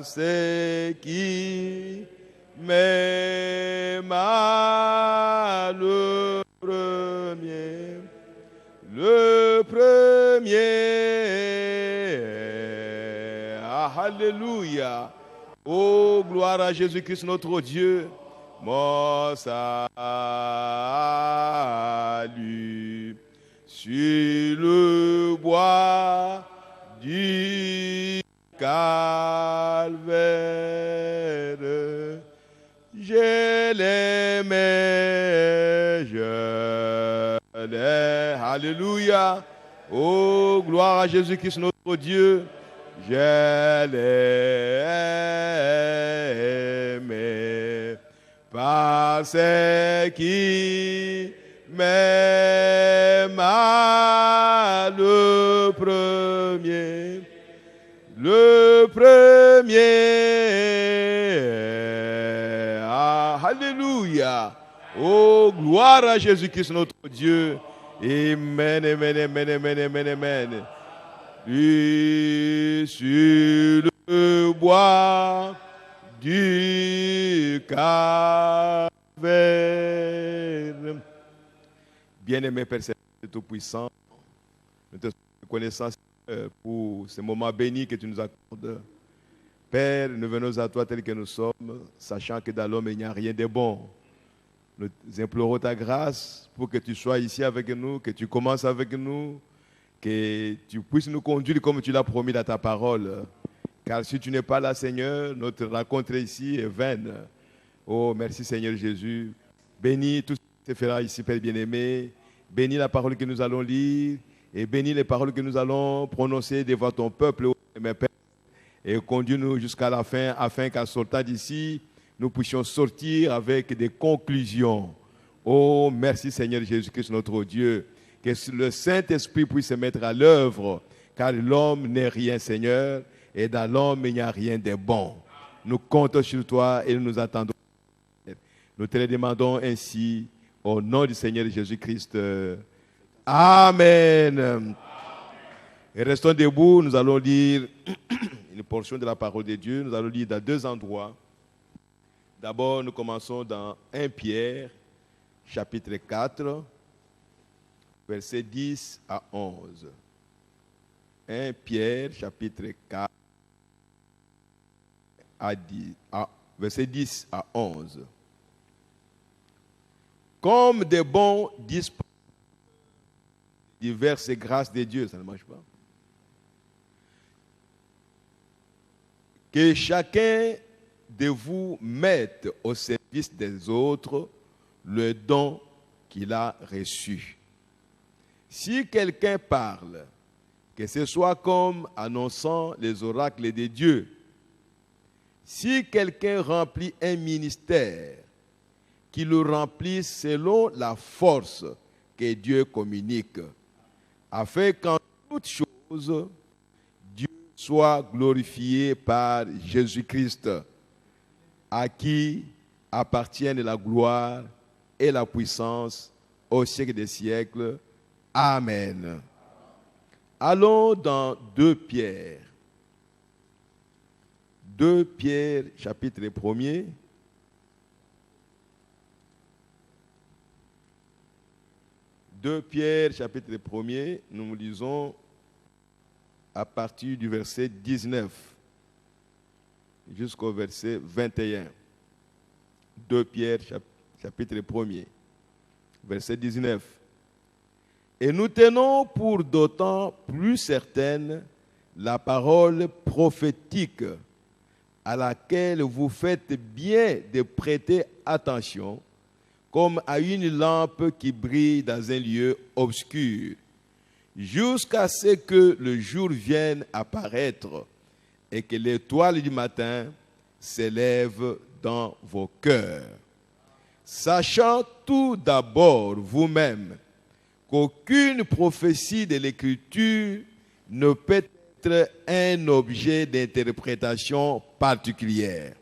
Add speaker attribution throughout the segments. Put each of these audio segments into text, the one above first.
Speaker 1: ceux qui m'aiment le premier. Le premier. Alléluia. Oh, gloire à Jésus-Christ, notre Dieu. Mon salut sur le bois du calvaire. Je l'aimais, je l'aimais. Alléluia. Oh, gloire à Jésus-Christ, notre Dieu. Je l'aimais parce qu'il m'aima le premier. Le premier. Ah, alléluia. Oh, gloire à Jésus-Christ, notre Dieu. Amen, amen, amen, amen, amen, amen. Lui sur le bois du calvaire. Bien-aimé Père Tout-Puissant, nous te reconnaissons pour ce moment béni que tu nous accordes. Père, nous venons à toi tels que nous sommes, sachant que dans l'homme il n'y a rien de bon. Nous implorons ta grâce pour que tu sois ici avec nous, que tu commences avec nous, que tu puisses nous conduire comme tu l'as promis dans ta parole. Car si tu n'es pas là, Seigneur, notre rencontre ici est vaine. Oh, merci Seigneur Jésus. Bénis tout ce qui se fera ici, Père bien-aimé. Bénis la parole que nous allons lire et bénis les paroles que nous allons prononcer devant ton peuple, mes Pères. Et conduis-nous jusqu'à la fin, afin qu'en sortant d'ici, nous puissions sortir avec des conclusions. Oh, merci Seigneur Jésus-Christ, notre Dieu. Que le Saint-Esprit puisse se mettre à l'œuvre, car l'homme n'est rien, Seigneur, et dans l'homme, il n'y a rien de bon. Nous comptons sur toi et nous attendons. Nous te le demandons ainsi, au nom du Seigneur Jésus-Christ. Amen. Et restons debout, nous allons lire une portion de la parole de Dieu. Nous allons lire dans deux endroits. D'abord, nous commençons dans 1 Pierre, chapitre 4, versets 10 à 11. 1 Pierre, chapitre 4, versets 10 à 11. Comme des bons dispensateurs diverses grâces de Dieu, ça ne marche pas. Que chacun de vous mette au service des autres le don qu'il a reçu. Si quelqu'un parle, que ce soit comme annonçant les oracles de Dieu. Si quelqu'un remplit un ministère, qu'il le remplisse selon la force que Dieu communique, afin qu'en toutes choses, Dieu soit glorifié par Jésus-Christ, à qui appartiennent la gloire et la puissance au siècle des siècles. Amen. Allons dans 2 Pierre. 2 Pierre, chapitre 1er. 2 Pierre, chapitre 1er, nous lisons à partir du verset 19 jusqu'au verset 21. 2 Pierre, chapitre 1er, verset 19. Et nous tenons pour d'autant plus certaine la parole prophétique à laquelle vous faites bien de prêter attention, comme à une lampe qui brille dans un lieu obscur, jusqu'à ce que le jour vienne apparaître et que l'étoile du matin s'élève dans vos cœurs. Sachant tout d'abord vous-même qu'aucune prophétie de l'Écriture ne peut être un objet d'interprétation particulière,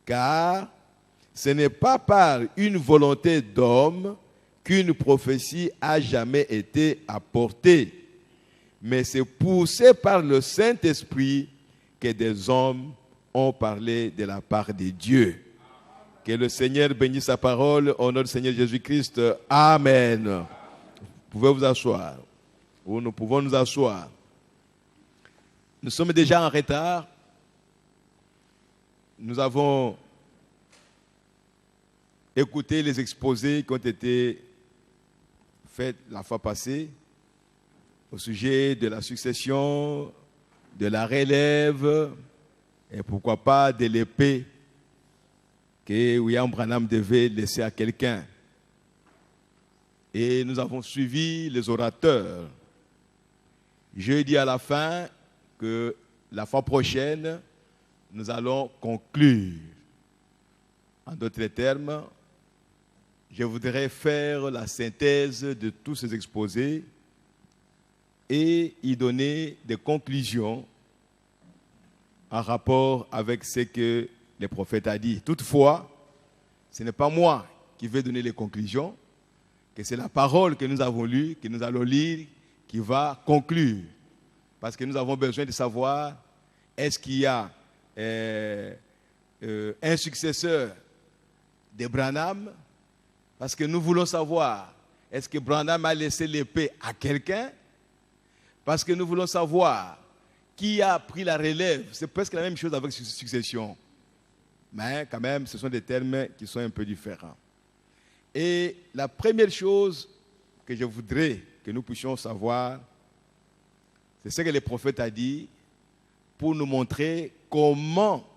Speaker 1: car ce n'est pas par une volonté d'homme qu'une prophétie a jamais été apportée, mais c'est poussé par le Saint-Esprit que des hommes ont parlé de la part de Dieu. Que le Seigneur bénisse sa parole au nom du Seigneur Jésus-Christ. Amen. Vous pouvez vous asseoir. Ou nous pouvons nous asseoir. Nous sommes déjà en retard. Nous avons écouté les exposés qui ont été faits la fois passée au sujet de la succession, de la relève et pourquoi pas de l'épée que William Branham devait laisser à quelqu'un. Et nous avons suivi les orateurs. Je dis à la fin que la fois prochaine, nous allons conclure. En d'autres termes, je voudrais faire la synthèse de tous ces exposés et y donner des conclusions en rapport avec ce que le prophète a dit. Toutefois, ce n'est pas moi qui vais donner les conclusions, que c'est la parole que nous avons lue, que nous allons lire, qui va conclure. Parce que nous avons besoin de savoir, est-ce qu'il y a un successeur de Branham? Parce que nous voulons savoir, est-ce que Branham a laissé l'épée à quelqu'un? Parce que nous voulons savoir qui a pris la relève. C'est presque la même chose avec succession. Mais quand même, ce sont des termes qui sont un peu différents. Et la première chose que je voudrais que nous puissions savoir, c'est ce que le prophète a dit pour nous montrer comment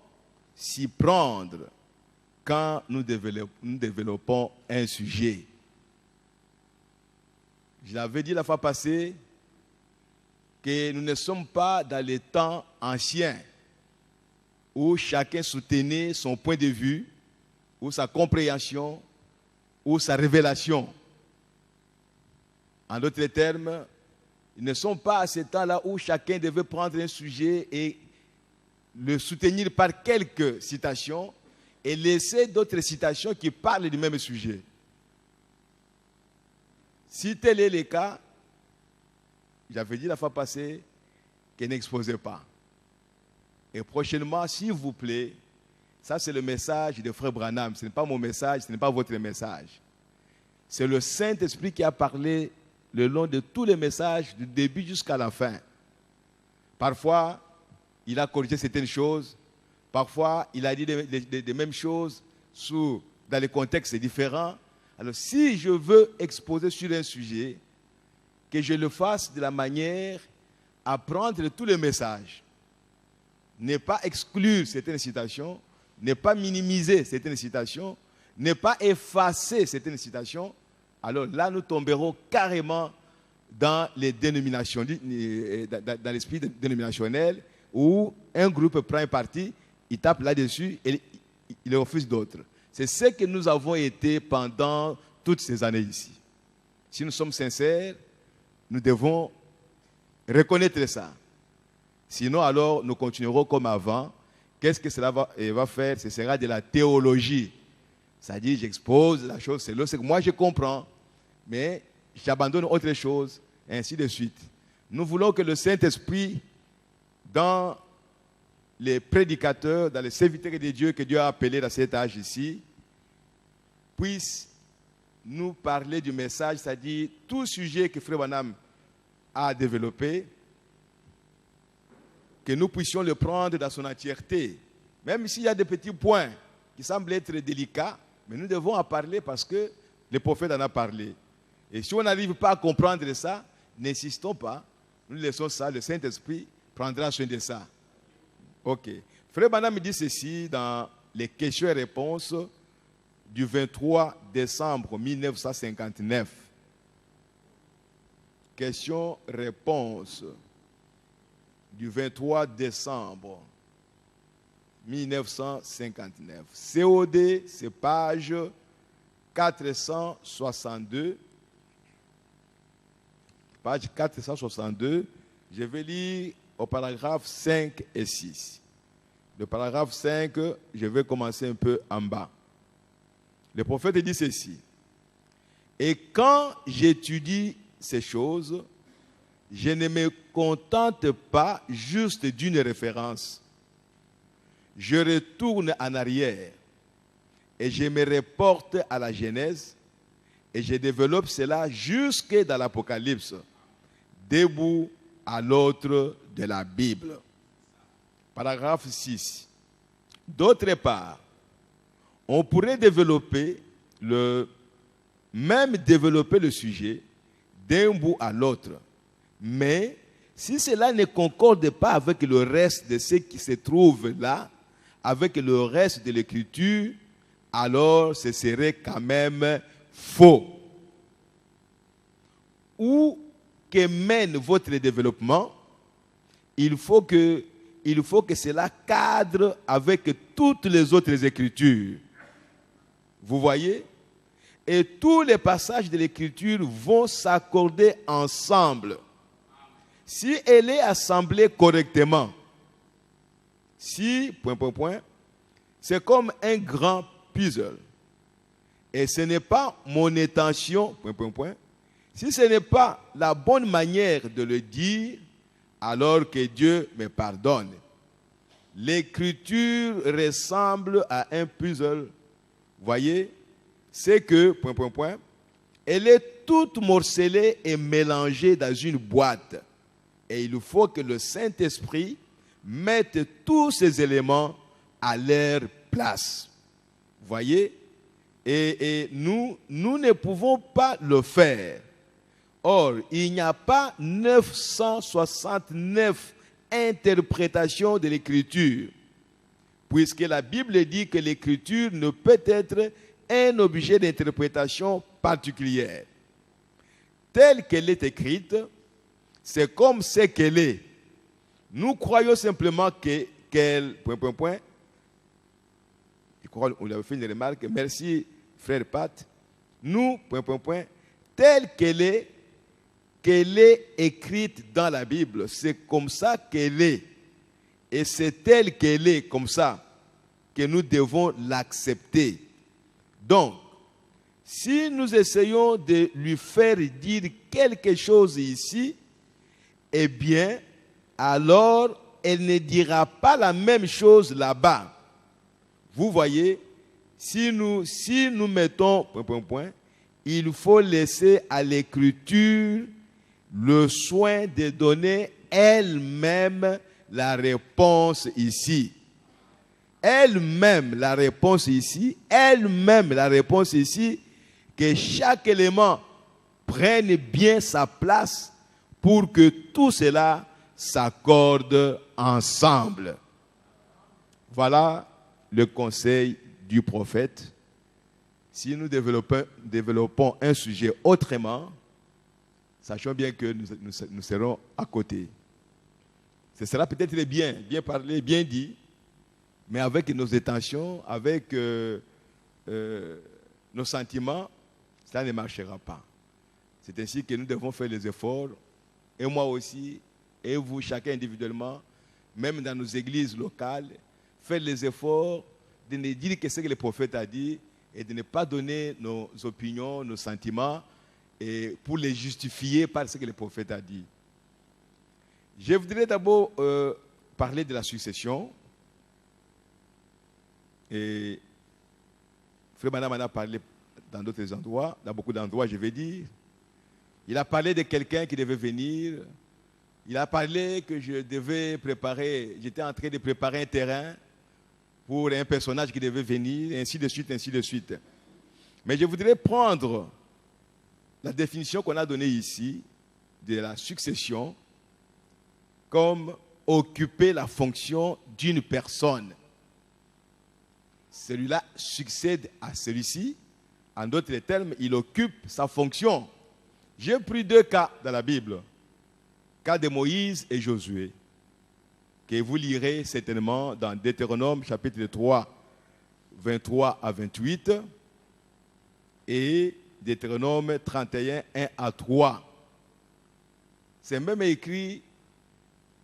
Speaker 1: s'y prendre quand nous développons un sujet. Je l'avais dit la fois passée que nous ne sommes pas dans les temps anciens où chacun soutenait son point de vue, ou sa compréhension, ou sa révélation. En d'autres termes, ils ne sont pas à ce temps-là où chacun devait prendre un sujet et le soutenir par quelques citations et laisser d'autres citations qui parlent du même sujet. Si tel est le cas, j'avais dit la fois passée qu'il n'exposait pas. Et prochainement, s'il vous plaît, ça c'est le message de Frère Branham. Ce n'est pas mon message, ce n'est pas votre message. C'est le Saint-Esprit qui a parlé le long de tous les messages, du début jusqu'à la fin. Parfois, il a corrigé certaines choses. Parfois, il a dit les mêmes choses dans les contextes différents. Alors, si je veux exposer sur un sujet, que je le fasse de la manière à prendre tous les messages. Ne pas exclure certaines citations, ne pas minimiser certaines citations, ne pas effacer certaines citations. Alors là, nous tomberons carrément dans les dénominations, dans l'esprit dénominationnel, où un groupe prend un parti, il tape là-dessus et il refuse d'autres. C'est ce que nous avons été pendant toutes ces années ici. Si nous sommes sincères, nous devons reconnaître ça. Sinon, alors, nous continuerons comme avant. Qu'est-ce que cela va faire? Ce sera de la théologie. C'est-à-dire, j'expose la chose, c'est ce que moi je comprends, mais j'abandonne autre chose, et ainsi de suite. Nous voulons que le Saint-Esprit, dans les prédicateurs, dans les serviteurs de Dieu que Dieu a appelés dans cet âge ici, puisse nous parler du message, c'est-à-dire tout sujet que Frère Branham a développé, que nous puissions le prendre dans son entièreté. Même s'il y a des petits points qui semblent être délicats, mais nous devons en parler parce que le prophète en a parlé. Et si on n'arrive pas à comprendre ça, n'insistons pas, nous laissons ça, le Saint-Esprit prendra soin de ça. Ok. Frère Branham dit ceci dans les questions et réponses du 23 décembre 1959. Questions-réponses du 23 décembre 1959. COD, c'est page 462. Page 462. Je vais lire au paragraphe 5 et 6. Le paragraphe 5, je vais commencer un peu en bas. Le prophète dit ceci. Et quand j'étudie ces choses, je ne me contente pas juste d'une référence. je retourne en arrière et je me reporte à la Genèse et je développe cela jusque dans l'Apocalypse, d'un bout à l'autre de la Bible. Paragraphe 6. D'autre part, on pourrait développer le sujet d'un bout à l'autre. Mais si cela ne concorde pas avec le reste de ce qui se trouve là, avec le reste de l'écriture, alors ce serait quand même faux. Où que mène votre développement, il faut que cela cadre avec toutes les autres écritures. Vous voyez? Et tous les passages de l'écriture vont s'accorder ensemble. Si elle est assemblée correctement, c'est comme un grand puzzle. Et ce n'est pas mon intention, si ce n'est pas la bonne manière de le dire, alors que Dieu me pardonne. L'écriture ressemble à un puzzle. Voyez, c'est que, elle est toute morcelée et mélangée dans une boîte. Et il faut que le Saint-Esprit mette tous ces éléments à leur place. Voyez, et nous ne pouvons pas le faire. Or, il n'y a pas 969 interprétations de l'écriture, puisque la Bible dit que l'écriture ne peut être un objet d'interprétation particulière. Telle qu'elle est écrite, c'est comme ce qu'elle est. Nous croyons simplement qu'elle... On avait fait une remarque. Merci, frère Pat. Nous, telle qu'elle est écrite dans la Bible. C'est comme ça qu'elle est. Et c'est telle qu'elle est, comme ça, que nous devons l'accepter. Donc, si nous essayons de lui faire dire quelque chose ici, eh bien, alors, elle ne dira pas la même chose là-bas. Vous voyez, si nous mettons, il faut laisser à l'écriture le soin de donner elle-même la réponse ici. Elle-même la réponse ici, que chaque élément prenne bien sa place pour que tout cela s'accorde ensemble. Voilà le conseil du prophète. Si nous développons un sujet autrement, sachons bien que nous serons à côté. Ce sera peut-être bien parlé, bien dit, mais avec nos intentions, avec nos sentiments, ça ne marchera pas. C'est ainsi que nous devons faire les efforts, et moi aussi, et vous, chacun individuellement, même dans nos églises locales, faire les efforts de ne dire que ce que le prophète a dit et de ne pas donner nos opinions, nos sentiments, et pour les justifier par ce que le prophète a dit. Je voudrais d'abord parler de la succession. Et Frère Branham en a parlé dans d'autres endroits, dans beaucoup d'endroits, je vais dire. Il a parlé de quelqu'un qui devait venir. Il a parlé que j'étais en train de préparer un terrain pour un personnage qui devait venir, ainsi de suite, ainsi de suite. Mais je voudrais prendre la définition qu'on a donnée ici de la succession comme occuper la fonction d'une personne. Celui-là succède à celui-ci. En d'autres termes, il occupe sa fonction. J'ai pris 2 cas dans la Bible. Cas de Moïse et Josué, que vous lirez certainement dans Deutéronome chapitre 3, 23 à 28, et Deutéronome 31, 1 à 3. C'est même écrit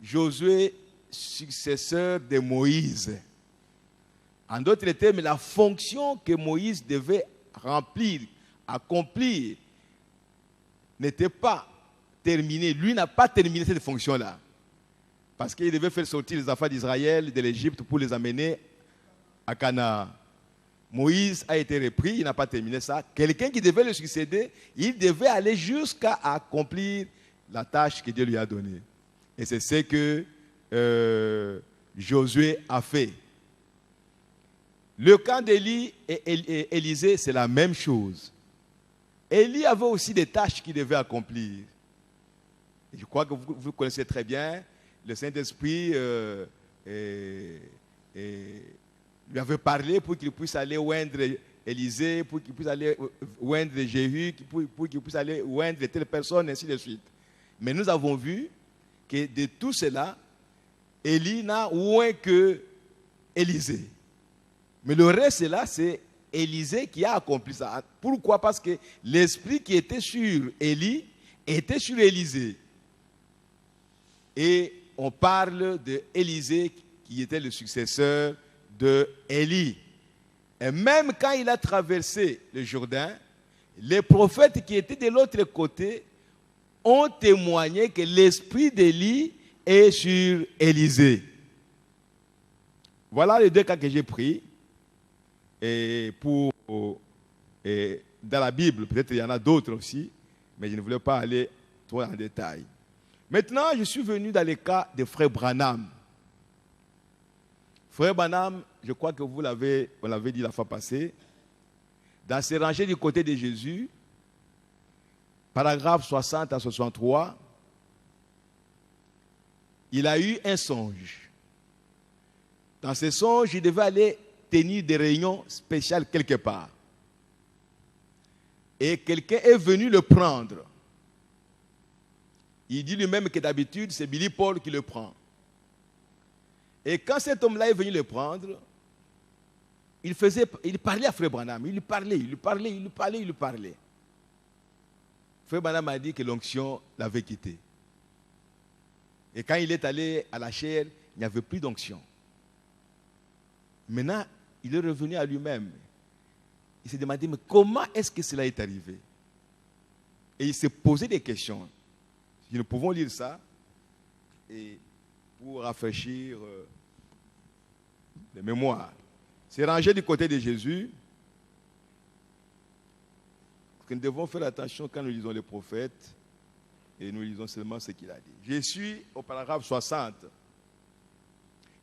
Speaker 1: Josué, successeur de Moïse. En d'autres termes, la fonction que Moïse devait remplir, accomplir, n'était pas terminée. Lui n'a pas terminé cette fonction-là. Parce qu'il devait faire sortir les enfants d'Israël de l'Égypte pour les amener à Canaan. Moïse a été repris, il n'a pas terminé ça. Quelqu'un qui devait le succéder, il devait aller jusqu'à accomplir la tâche que Dieu lui a donnée. Et c'est ce que Josué a fait. Le camp d'Élie et Élisée, c'est la même chose. Élie avait aussi des tâches qu'il devait accomplir. Et je crois que vous connaissez très bien, le Saint-Esprit lui avait parlé pour qu'il puisse aller oindre Élisée, pour qu'il puisse aller oindre Jéhu, pour qu'il puisse aller oindre telle personne, ainsi de suite. Mais nous avons vu que de tout cela, Élie n'a oint que Élisée. Mais le reste, là, c'est Élisée qui a accompli ça. Pourquoi? Parce que l'esprit qui était sur Élie était sur Élisée. Et on parle d'Élisée qui était le successeur de Élie. Et même quand il a traversé le Jourdain, les prophètes qui étaient de l'autre côté ont témoigné que l'esprit d'Élie est sur Élisée. Voilà les deux cas que j'ai pris. Et dans la Bible, peut-être il y en a d'autres aussi, mais je ne voulais pas aller trop en détail. Maintenant, je suis venu dans le cas de Frère Branham. Frère Branham, je crois que on l'avait dit la fois passée, dans ses rangées du côté de Jésus, paragraphe 60 à 63, il a eu un songe. Dans ce songe, il devait aller tenir des réunions spéciales quelque part. Et quelqu'un est venu le prendre. Il dit lui-même que d'habitude, c'est Billy Paul qui le prend. Et quand cet homme-là est venu le prendre, il parlait à Frère Branham. Il lui parlait. Frère Branham a dit que l'onction l'avait quitté. Et quand il est allé à la chaire, il n'y avait plus d'onction. Maintenant, il est revenu à lui-même. Il s'est demandé, mais comment est-ce que cela est arrivé? Et il s'est posé des questions. Nous pouvons lire ça et pour rafraîchir les mémoires. C'est rangé du côté de Jésus. Parce que nous devons faire attention quand nous lisons les prophètes et nous lisons seulement ce qu'il a dit. Je suis au paragraphe 60.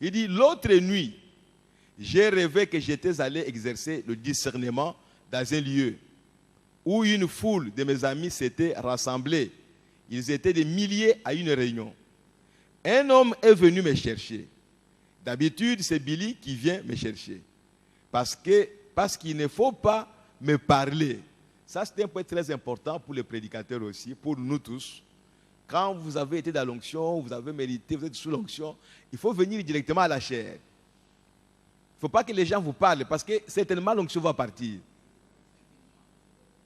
Speaker 1: Il dit, l'autre nuit, j'ai rêvé que j'étais allé exercer le discernement dans un lieu où une foule de mes amis s'était rassemblée. Ils étaient des milliers à une réunion. Un homme est venu me chercher. D'habitude, c'est Billy qui vient me chercher. Parce qu'il ne faut pas me parler. Ça, c'est un point très important pour les prédicateurs aussi, pour nous tous. Quand vous avez été dans l'onction, vous avez mérité, vous êtes sous l'onction, il faut venir directement à la chair. Il ne faut pas que les gens vous parlent, parce que certainement l'onction va partir.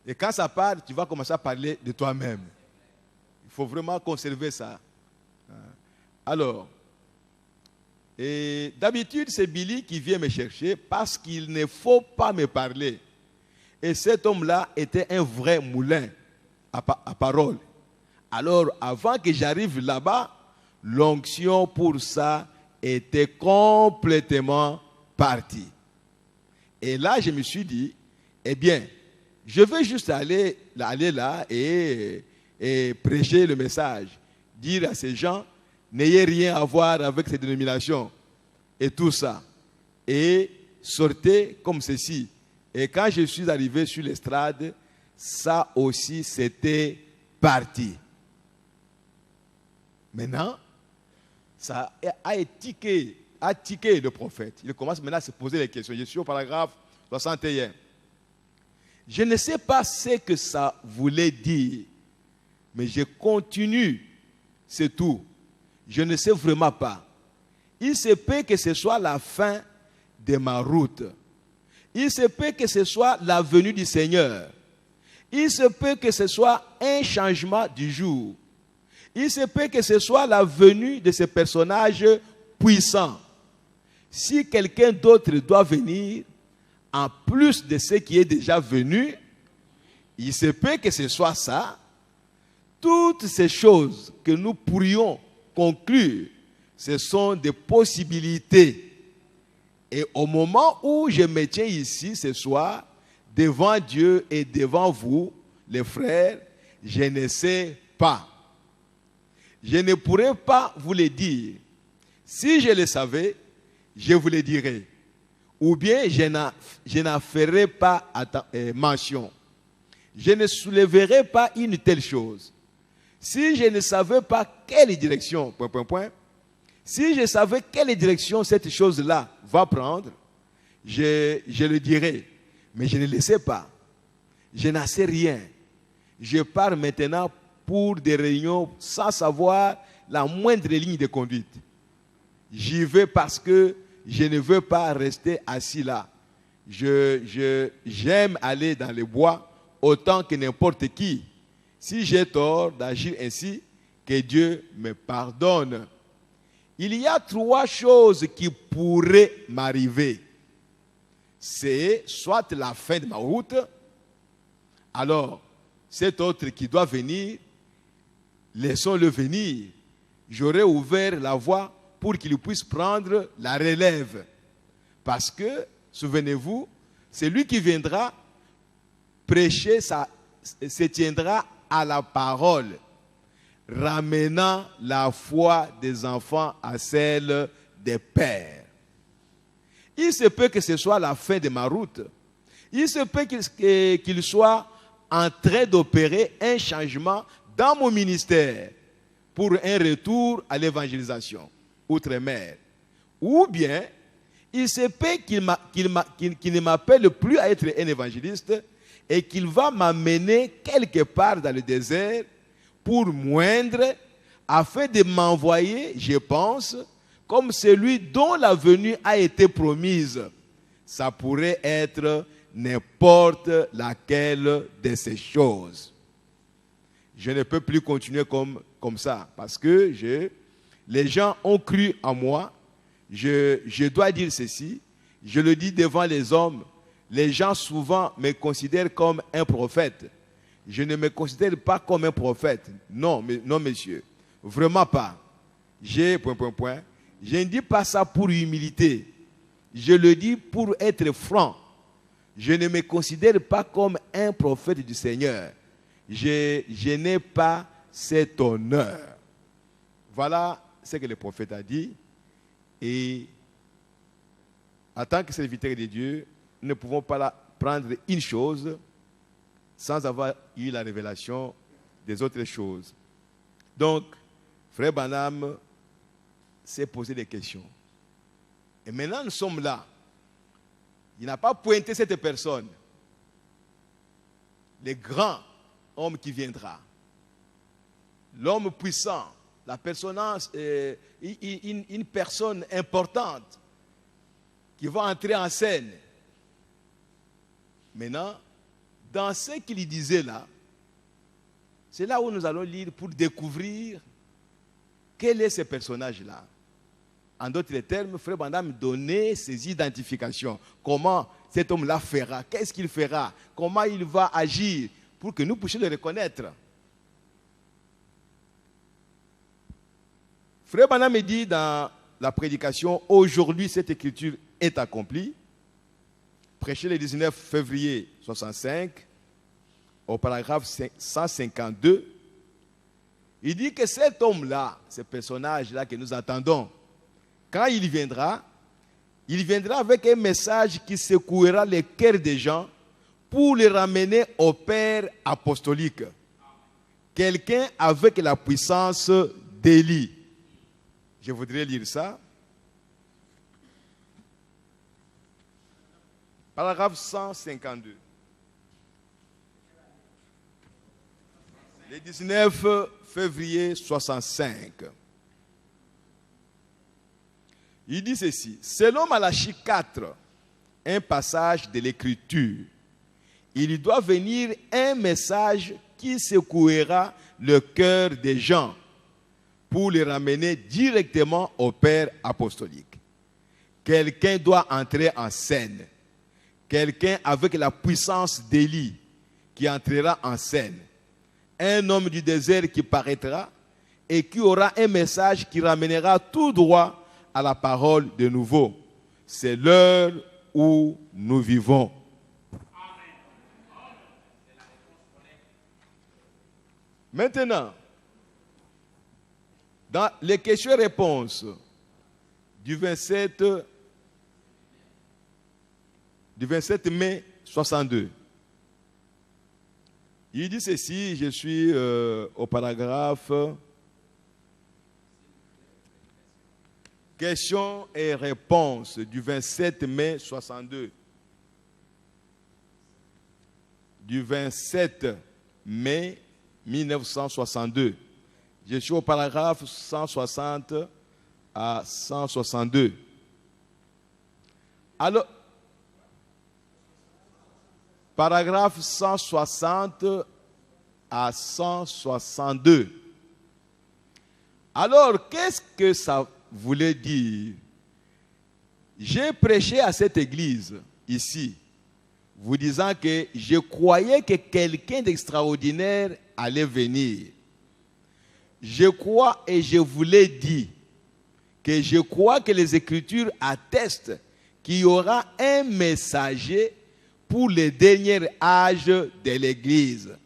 Speaker 1: Et quand ça part, tu vas commencer à parler de toi-même. Il faut vraiment conserver ça. Alors, d'habitude, c'est Billy qui vient me chercher parce qu'il ne faut pas me parler. Et cet homme-là était un vrai moulin à parole. Alors, avant que j'arrive là-bas, l'onction pour ça était complètement partie. Et là, je me suis dit, eh bien, je vais juste aller là et prêcher le message. Dire à ces gens, n'ayez rien à voir avec ces dénominations et tout ça. Et sortez comme ceci. Et quand je suis arrivé sur l'estrade, ça aussi c'était parti. Maintenant, ça a tiqué le prophète. Il commence maintenant à se poser des questions. Je suis au paragraphe 61. Je ne sais pas ce que ça voulait dire, mais je continue, c'est tout. Je ne sais vraiment pas. Il se peut que ce soit la fin de ma route. Il se peut que ce soit la venue du Seigneur. Il se peut que ce soit un changement du jour. Il se peut que ce soit la venue de ces personnages puissants. Si quelqu'un d'autre doit venir, en plus de ce qui est déjà venu, il se peut que ce soit ça. Toutes ces choses que nous pourrions conclure Ce sont des possibilités. Et au moment où je me tiens ici ce soir, devant Dieu et devant vous, les frères, je ne sais pas. Je ne pourrais pas vous le dire. Si je le savais, je vous le dirais. Ou bien je n'en ferai pas mention. Je ne soulèverai pas une telle chose. Si je ne savais pas quelle direction, si je savais quelle direction cette chose-là va prendre, je le dirais. Mais je ne le sais pas. Je n'en sais rien. Je pars maintenant pour des réunions sans savoir la moindre ligne de conduite. J'y vais parce que je ne veux pas rester assis là. J'aime aller dans les bois autant que n'importe qui. Si j'ai tort d'agir ainsi, que Dieu me pardonne. Il y a 3 choses qui pourraient m'arriver. C'est soit la fin de ma route, alors cet autre qui doit venir, laissons-le venir. J'aurais ouvert la voie pour qu'il puisse prendre la relève. Parce que, souvenez-vous, c'est lui qui viendra prêcher, se tiendra à la parole, ramenant la foi des enfants à celle des pères. Il se peut que ce soit la fin de ma route. Il se peut qu'il soit en train d'opérer un changement dans mon ministère pour un retour à l'évangélisation outre-mer. Ou bien, il se peut qu'il ne m'appelle plus à être un évangéliste et qu'il va m'amener quelque part dans le désert pour moindre, afin de m'envoyer, je pense, comme celui dont la venue a été promise. Ça pourrait être n'importe laquelle de ces choses. Je ne peux plus continuer comme ça, parce que les gens ont cru en moi. Je dois dire ceci, je le dis devant les hommes. Les gens souvent me considèrent comme un prophète. Je ne me considère pas comme un prophète. Non, non monsieur. Vraiment pas. Je ne dis pas ça pour humilité. Je le dis pour être franc. Je ne me considère pas comme un prophète du Seigneur. Je n'ai pas cet honneur. Voilà ce que le prophète a dit. Et en tant que serviteur de Dieu, nous ne pouvons pas prendre une chose sans avoir eu la révélation des autres choses. Donc, Frère Branham s'est posé des questions. Et maintenant, nous sommes là. Il n'a pas pointé cette personne. Le grand homme qui viendra. L'homme puissant. La personne, une personne importante qui va entrer en scène. Maintenant, dans ce qu'il disait là, c'est là où nous allons lire pour découvrir quel est ce personnage-là. En d'autres termes, Frère Branham donnait ses identifications. Comment cet homme-là fera, qu'est-ce qu'il fera, comment il va agir pour que nous puissions le reconnaître. Frère Branham me dit dans la prédication, aujourd'hui cette écriture est accomplie, prêché le 19 février 65, au paragraphe 152, il dit que cet homme-là, ce personnage-là que nous attendons, quand il viendra avec un message qui secouera les cœurs des gens pour les ramener au Père apostolique. Quelqu'un avec la puissance d'Élie. Je voudrais lire ça. Paragraphe 152. Le 19 février 65. Il dit ceci. Selon Malachie 4, un passage de l'Écriture, il doit venir un message qui secouera le cœur des gens pour les ramener directement au Père apostolique. Quelqu'un doit entrer en scène. Quelqu'un avec la puissance d'Élie qui entrera en scène. Un homme du désert qui paraîtra et qui aura un message qui ramènera tout droit à la parole de nouveau. C'est l'heure où nous vivons. Maintenant, dans les questions-réponses du 27 mai 62, il dit ceci, je suis au paragraphe questions et réponses du 27 mai 62. Du 27 mai 1962. Je suis au paragraphe 160 à 162. Alors, paragraphe 160 à 162. Alors, qu'est-ce que ça voulait dire? J'ai prêché à cette église, ici, vous disant que je croyais que quelqu'un d'extraordinaire allait venir. Je crois et je vous l'ai dit, que je crois que les Écritures attestent qu'il y aura un messager pour les derniers âges de l'Église.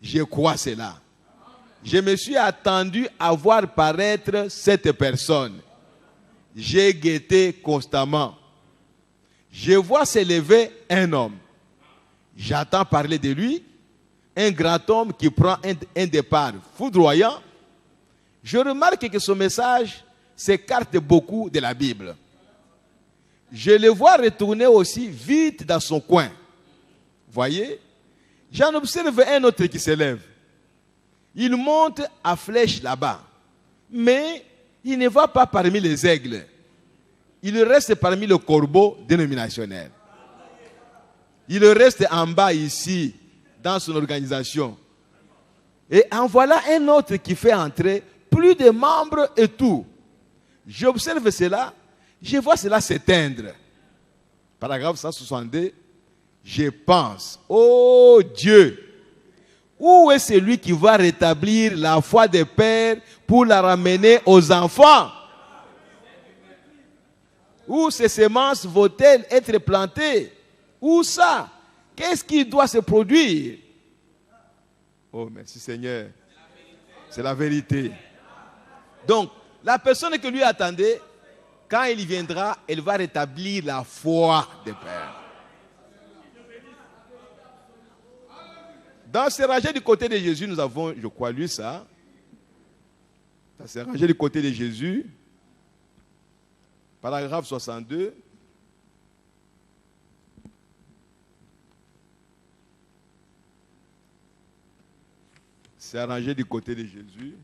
Speaker 1: Je crois cela. Je me suis attendu à voir paraître cette personne. J'ai guetté constamment. Je vois s'élever un homme. J'entends parler de lui, un grand homme qui prend un départ foudroyant. Je remarque que son message s'écarte beaucoup de la Bible. Je le vois retourner aussi vite dans son coin. Voyez? J'en observe un autre qui s'élève. Il monte à flèche là-bas. Mais il ne va pas parmi les aigles. Il reste parmi les corbeaux dénominationnels. Il reste en bas ici, dans son organisation. Et en voilà un autre qui fait entrer plus de membres et tout. J'observe cela, je vois cela s'éteindre. Paragraphe 162, je pense, oh Dieu, où est celui qui va rétablir la foi des pères pour la ramener aux enfants? Où ces semences vont-elles être plantées? Où ça? Qu'est-ce qui doit se produire? Oh, merci Seigneur. C'est la vérité. Donc, la personne que lui attendait, quand il viendra, elle va rétablir la foi des pères. Dans ces rangées du côté de Jésus, nous avons, je crois, lu ça. Dans ces rangées du côté de Jésus, paragraphe 62. C'est arrangé du côté de Jésus.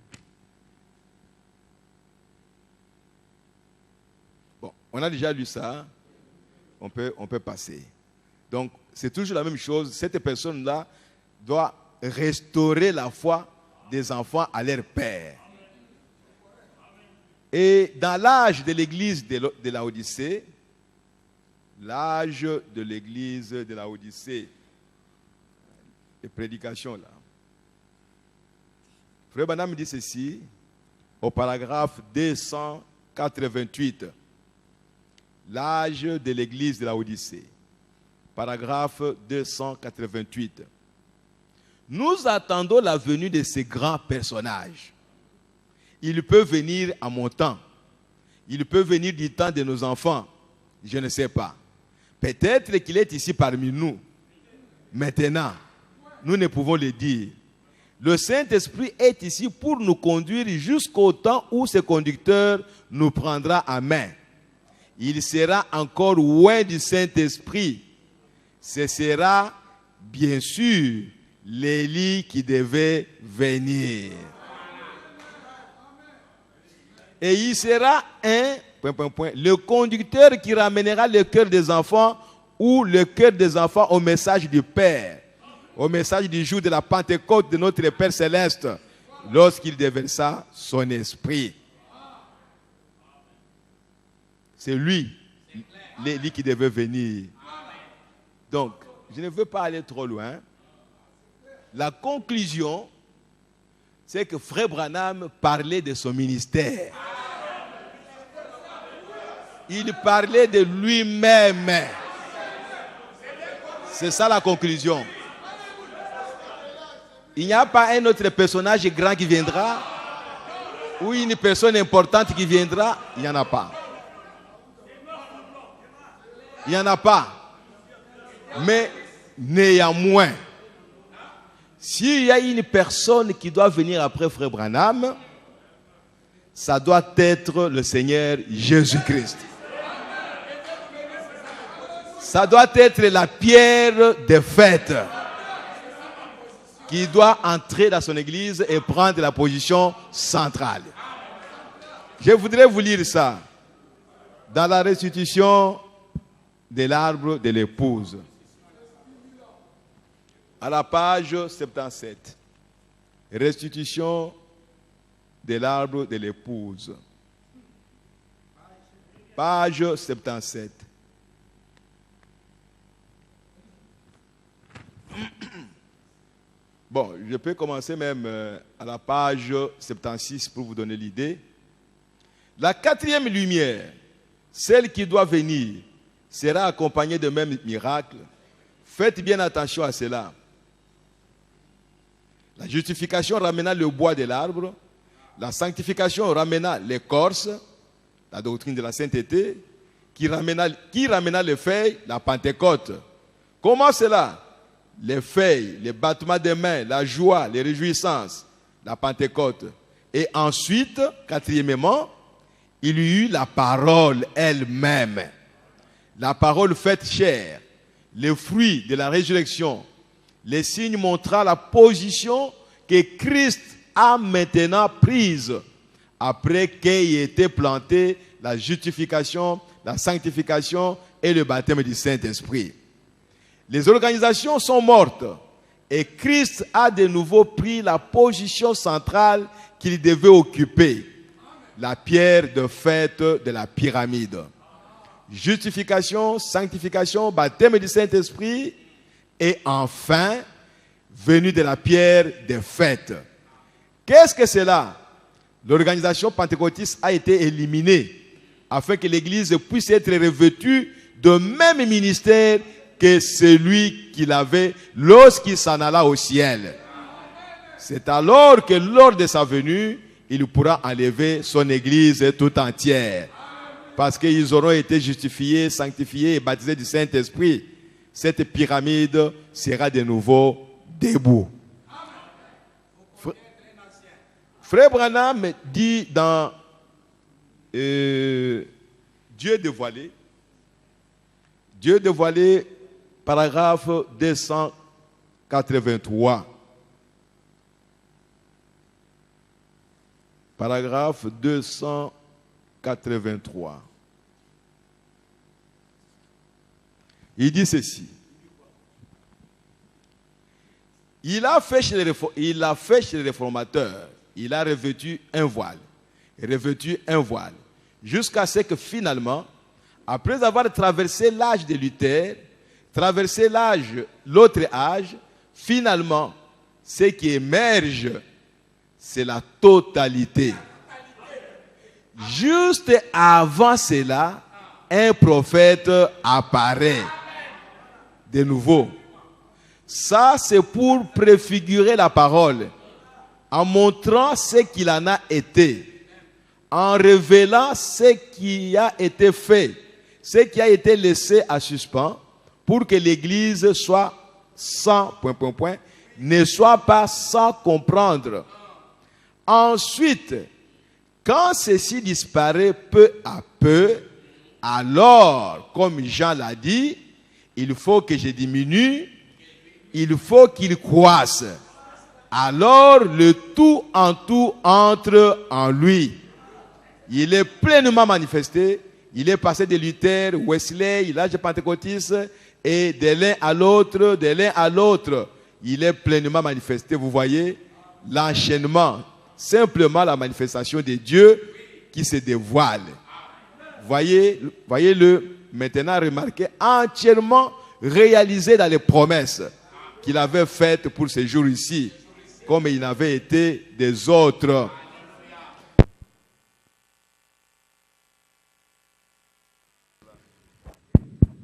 Speaker 1: Bon, on a déjà lu ça. On peut passer. Donc, c'est toujours la même chose. Cette personne-là doit restaurer la foi des enfants à leur père. Et dans l'âge de l'église de Laodicée, l'âge de l'église de Laodicée, les prédications là, Frère Branham dit ceci au paragraphe 288. L'âge de l'église de Laodicée. Paragraphe 288. Nous attendons la venue de ces grands personnages. Il peut venir à mon temps. Il peut venir du temps de nos enfants. Je ne sais pas. Peut-être qu'il est ici parmi nous. Maintenant, nous ne pouvons le dire. Le Saint-Esprit est ici pour nous conduire jusqu'au temps où ce conducteur nous prendra à main. Il sera encore loin du Saint-Esprit. Ce sera, bien sûr, l'Élie qui devait venir. Et il sera le conducteur qui ramènera le cœur des enfants ou le cœur des enfants au message du Père. Au message du jour de la Pentecôte de notre Père Céleste, lorsqu'il déversa son esprit. C'est lui qui devait venir. Donc, je ne veux pas aller trop loin. La conclusion, c'est que Frère Branham parlait de son ministère. Il parlait de lui-même. C'est ça la conclusion. Il n'y a pas un autre personnage grand qui viendra, ou une personne importante qui viendra. Il n'y en a pas. Il n'y en a pas. Mais néanmoins, s'il y a une personne qui doit venir après Frère Branham, ça doit être le Seigneur Jésus-Christ. Ça doit être la pierre des fêtes qui doit entrer dans son église et prendre la position centrale. Je voudrais vous lire ça dans la restitution de l'arbre de l'épouse. À la page 77. Restitution de l'arbre de l'épouse. Page 77. Bon, je peux commencer même à la page 76 pour vous donner l'idée. La quatrième lumière, celle qui doit venir, sera accompagnée de mêmes miracles. Faites bien attention à cela. La justification ramena le bois de l'arbre, la sanctification ramena l'écorce, la doctrine de la sainteté, qui ramena les feuilles, la Pentecôte. Comment cela? Les feuilles, les battements des mains, la joie, les réjouissances, la Pentecôte. Et ensuite, quatrièmement, il y eut la parole elle-même. La parole faite chair, les fruits de la résurrection. Les signes montrant la position que Christ a maintenant prise après qu'ait été planté la justification, la sanctification et le baptême du Saint-Esprit. Les organisations sont mortes et Christ a de nouveau pris la position centrale qu'il devait occuper, la pierre de fête de la pyramide. Justification, sanctification, baptême du Saint-Esprit et enfin, venue de la pierre des fêtes. Qu'est-ce que c'est là? L'organisation pentecôtiste a été éliminée afin que l'Église puisse être revêtue de même ministère que celui qu'il avait lorsqu'il s'en alla au ciel. C'est alors que lors de sa venue, il pourra enlever son Église tout entière. Parce qu'ils auront été justifiés, sanctifiés et baptisés du Saint-Esprit. Cette pyramide sera de nouveau debout. Frère Branham dit dans Dieu dévoilé, paragraphe 283. Paragraphe 283. Il dit ceci. Il a fait chez les réformateurs, il a revêtu un voile, jusqu'à ce que finalement, après avoir traversé l'âge de Luther, traversé l'autre âge, finalement, ce qui émerge, c'est la totalité. Juste avant cela, un prophète apparaît de nouveau. Ça, c'est pour préfigurer la parole, en montrant ce qu'il en a été, en révélant ce qui a été fait, ce qui a été laissé à suspens, pour que l'Église soit sans, ne soit pas sans comprendre. Ensuite, quand ceci disparaît peu à peu, alors, comme Jean l'a dit, il faut que je diminue, il faut qu'il croisse. Alors, le tout en tout entre en lui. Il est pleinement manifesté. Il est passé de Luther, Wesley, l'âge pentecôtiste, et de l'un à l'autre, il est pleinement manifesté. Vous voyez l'enchaînement, simplement la manifestation de Dieu qui se dévoile. Voyez-le maintenant remarqué, entièrement réalisé dans les promesses qu'il avait faites pour ces jours ici. comme il n'avait été des autres.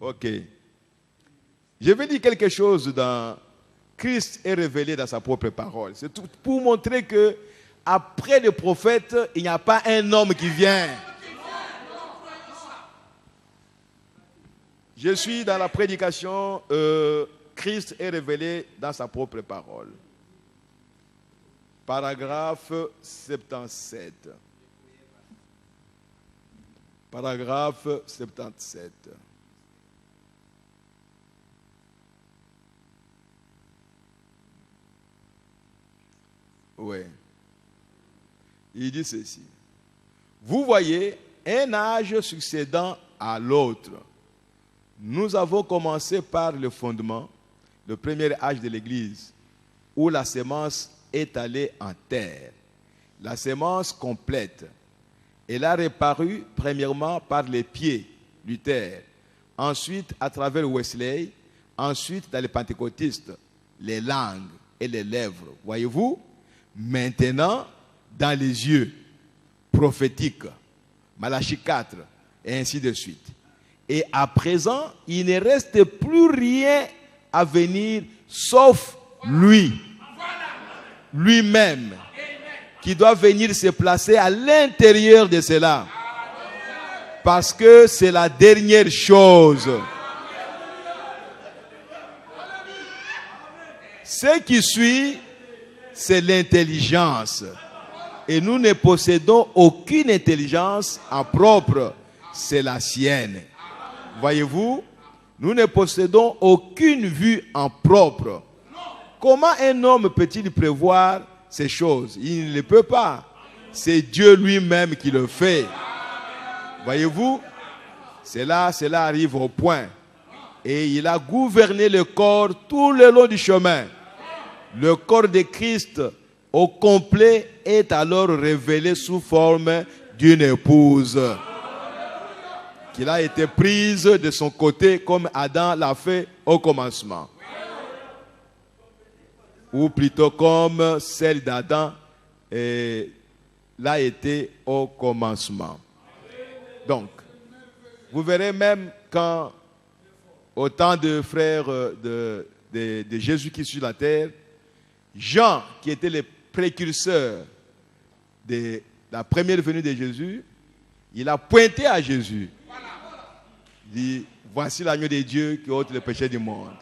Speaker 1: Ok. Je vais dire quelque chose dans Christ est révélé dans sa propre parole. C'est tout pour montrer que après le prophète, il n'y a pas un homme qui vient. Je suis dans la prédication, Christ est révélé dans sa propre parole. Paragraphe 77. Paragraphe 77. Oui. Il dit ceci. Vous voyez un âge succédant à l'autre. Nous avons commencé par le fondement, le premier âge de l'Église, où la sémence est allée en terre. La sémence complète. Elle a reparu premièrement par les pieds, Luther, ensuite à travers Wesley, ensuite dans les pentecôtistes, les langues et les lèvres. Voyez-vous? Maintenant, dans les yeux, prophétiques, Malachie 4, et ainsi de suite. Et à présent, il ne reste plus rien à venir, sauf lui, lui-même, qui doit venir se placer à l'intérieur de cela. Parce que c'est la dernière chose. Ce qui suit, c'est l'intelligence. Et nous ne possédons aucune intelligence en propre. C'est la sienne. Voyez-vous, nous ne possédons aucune vue en propre. Comment un homme peut-il prévoir ces choses? Il ne le peut pas. C'est Dieu lui-même qui le fait. Voyez-vous, cela arrive au point. Et il a gouverné le corps tout le long du chemin. Le corps de Christ au complet est alors révélé sous forme d'une épouse qu'il a été prise de son côté comme Adam l'a fait au commencement. Ou plutôt comme celle d'Adam l'a été au commencement. Donc, vous verrez même quand, au temps de frères de Jésus qui est sur la terre, Jean, qui était le précurseur de la première venue de Jésus, il a pointé à Jésus. Il dit, voici l'agneau de Dieu qui ôte le péché du monde.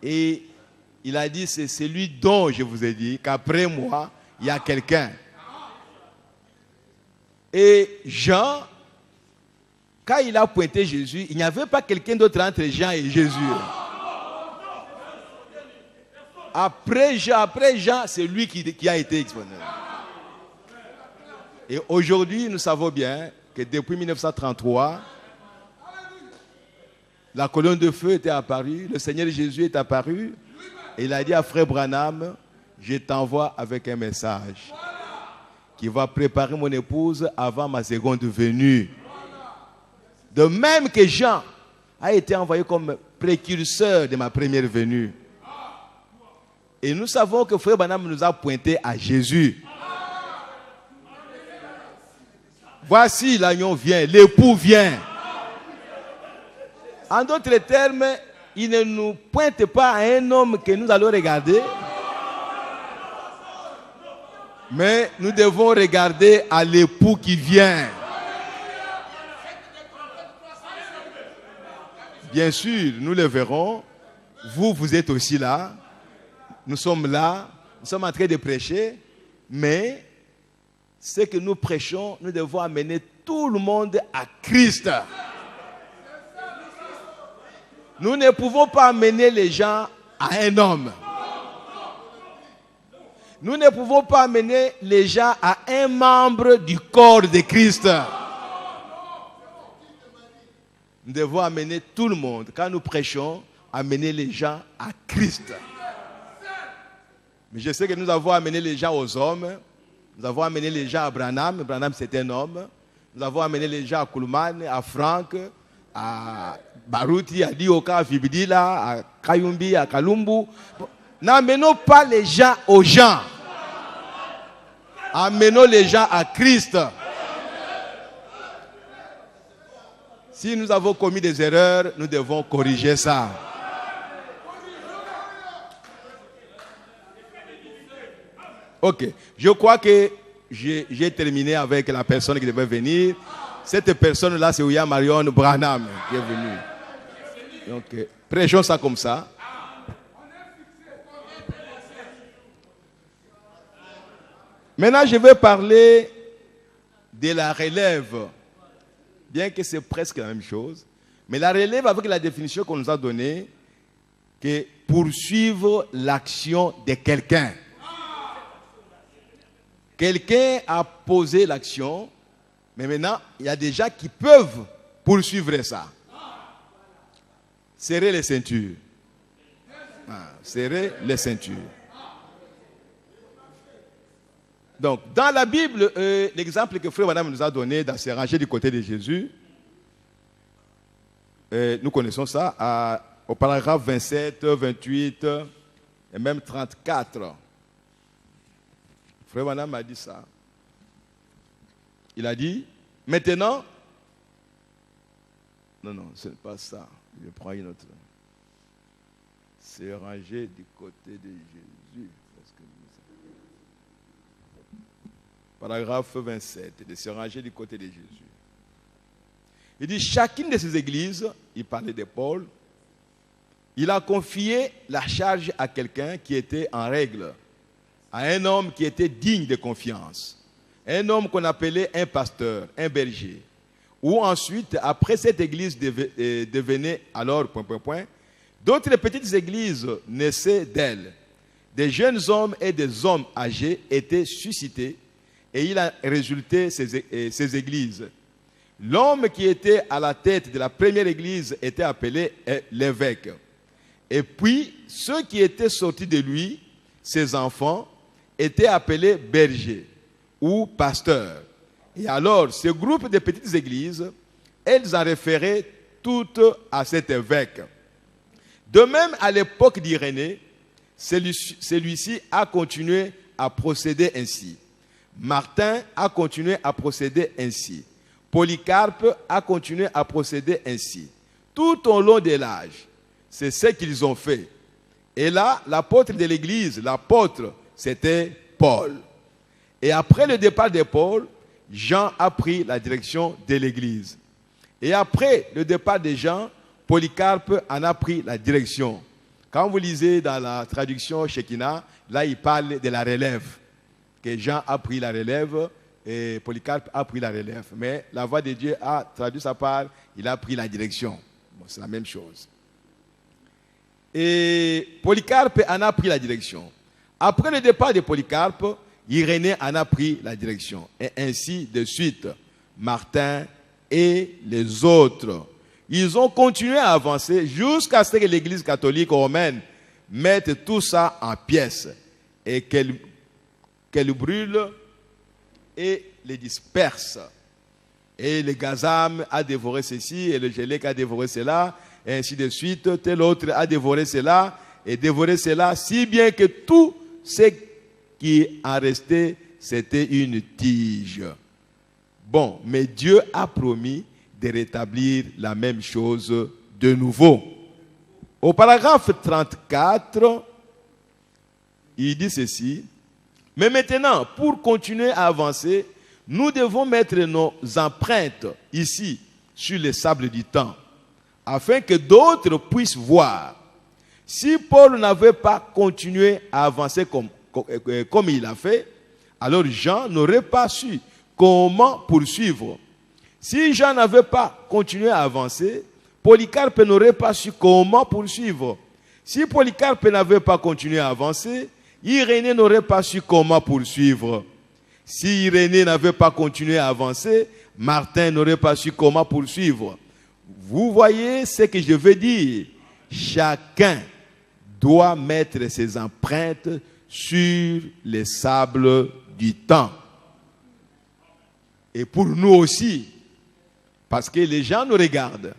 Speaker 1: Et il a dit, c'est celui dont je vous ai dit qu'après moi, il y a quelqu'un. Et Jean, quand il a pointé Jésus, il n'y avait pas quelqu'un d'autre entre Jean et Jésus. Après Jean, c'est lui qui a été exposé. Et aujourd'hui, nous savons bien que depuis 1933, la colonne de feu était apparue, le Seigneur Jésus est apparu, et il a dit à Frère Branham, je t'envoie avec un message qui va préparer mon épouse avant ma seconde venue. De même que Jean a été envoyé comme précurseur de ma première venue. Et nous savons que Frère Branham nous a pointé à Jésus. Voici l'agneau vient, l'époux vient. En d'autres termes, il ne nous pointe pas à un homme que nous allons regarder, mais nous devons regarder à l'époux qui vient. Bien sûr, nous le verrons. Vous êtes aussi là. Nous sommes là. Nous sommes en train de prêcher. Mais ce que nous prêchons, nous devons amener tout le monde à Christ. Nous ne pouvons pas amener les gens à un homme. Nous ne pouvons pas amener les gens à un membre du corps de Christ. Nous devons amener tout le monde, quand nous prêchons, amener les gens à Christ. Mais je sais que nous avons amené les gens aux hommes. Nous avons amené les gens à Branham. Branham, c'est un homme. Nous avons amené les gens à Kuhlman, à Frank, à Baruti, à Dioka, à Fibidila, à Kayumbi, à Kalumbu. N'amenons pas les gens aux gens. Amenons les gens à Christ. Si nous avons commis des erreurs, nous devons corriger ça. Ok, je crois que j'ai terminé avec la personne qui devait venir. Cette personne-là, c'est William Marion Branham qui est venu. Donc, prêchons ça comme ça. Maintenant, je vais parler de la relève. Bien que c'est presque la même chose. Mais la relève avec la définition qu'on nous a donnée, que poursuivre l'action de quelqu'un. Quelqu'un a posé l'action, mais maintenant, il y a des gens qui peuvent poursuivre ça. Serrez les ceintures. Serrez les ceintures. Donc, dans la Bible, l'exemple que Frère Madame nous a donné dans ces rangées du côté de Jésus, nous connaissons ça au paragraphe 27, 28 et même 34. Frère Madame a dit ça. Il a dit, maintenant, non, ce n'est pas ça. Je prends une autre. C'est rangé du côté de Jésus. Paragraphe 27, de se ranger du côté de Jésus. Il dit, chacune de ces églises, il parlait de Paul, il a confié la charge à quelqu'un qui était en règle, à un homme qui était digne de confiance, un homme qu'on appelait un pasteur, un berger, où ensuite, après cette église devenait alors, d'autres petites églises naissaient d'elle. Des jeunes hommes et des hommes âgés étaient suscités et il a résulté ces églises. L'homme qui était à la tête de la première église était appelé l'évêque. Et puis, ceux qui étaient sortis de lui, ses enfants, étaient appelés bergers ou pasteurs. Et alors, ce groupe de petites églises, elles en référaient toutes à cet évêque. De même, à l'époque d'Irénée, celui-ci a continué à procéder ainsi. Martin a continué à procéder ainsi. Polycarpe a continué à procéder ainsi. Tout au long de l'âge, c'est ce qu'ils ont fait. Et là, l'apôtre de l'église, l'apôtre, c'était Paul. Et après le départ de Paul, Jean a pris la direction de l'église. Et après le départ de Jean, Polycarpe en a pris la direction. Quand vous lisez dans la traduction Shekinah, là il parle de la relève. Que Jean a pris la relève et Polycarpe a pris la relève. Mais la voix de Dieu a traduit sa part, il a pris la direction. Bon, c'est la même chose. Et Polycarpe en a pris la direction. Après le départ de Polycarpe, Irénée en a pris la direction. Et ainsi de suite, Martin et les autres. Ils ont continué à avancer jusqu'à ce que l'Église catholique romaine mette tout ça en pièces et qu'elle brûle et les disperse. Et le gazam a dévoré ceci, et le gélèque a dévoré cela, et ainsi de suite. Tel autre a dévoré cela, et dévoré cela, si bien que tout ce qui en restait, c'était une tige. Bon, mais Dieu a promis de rétablir la même chose de nouveau. Au paragraphe 34, il dit ceci. Mais maintenant, pour continuer à avancer, nous devons mettre nos empreintes ici, sur les sables du temps, afin que d'autres puissent voir. Si Paul n'avait pas continué à avancer comme il a fait, alors Jean n'aurait pas su comment poursuivre. Si Jean n'avait pas continué à avancer, Polycarpe n'aurait pas su comment poursuivre. Si Polycarpe n'avait pas continué à avancer, Irénée n'aurait pas su comment poursuivre. Si Irénée n'avait pas continué à avancer, Martin n'aurait pas su comment poursuivre. Vous voyez ce que je veux dire? Chacun doit mettre ses empreintes sur les sables du temps. Et pour nous aussi, parce que les gens nous regardent.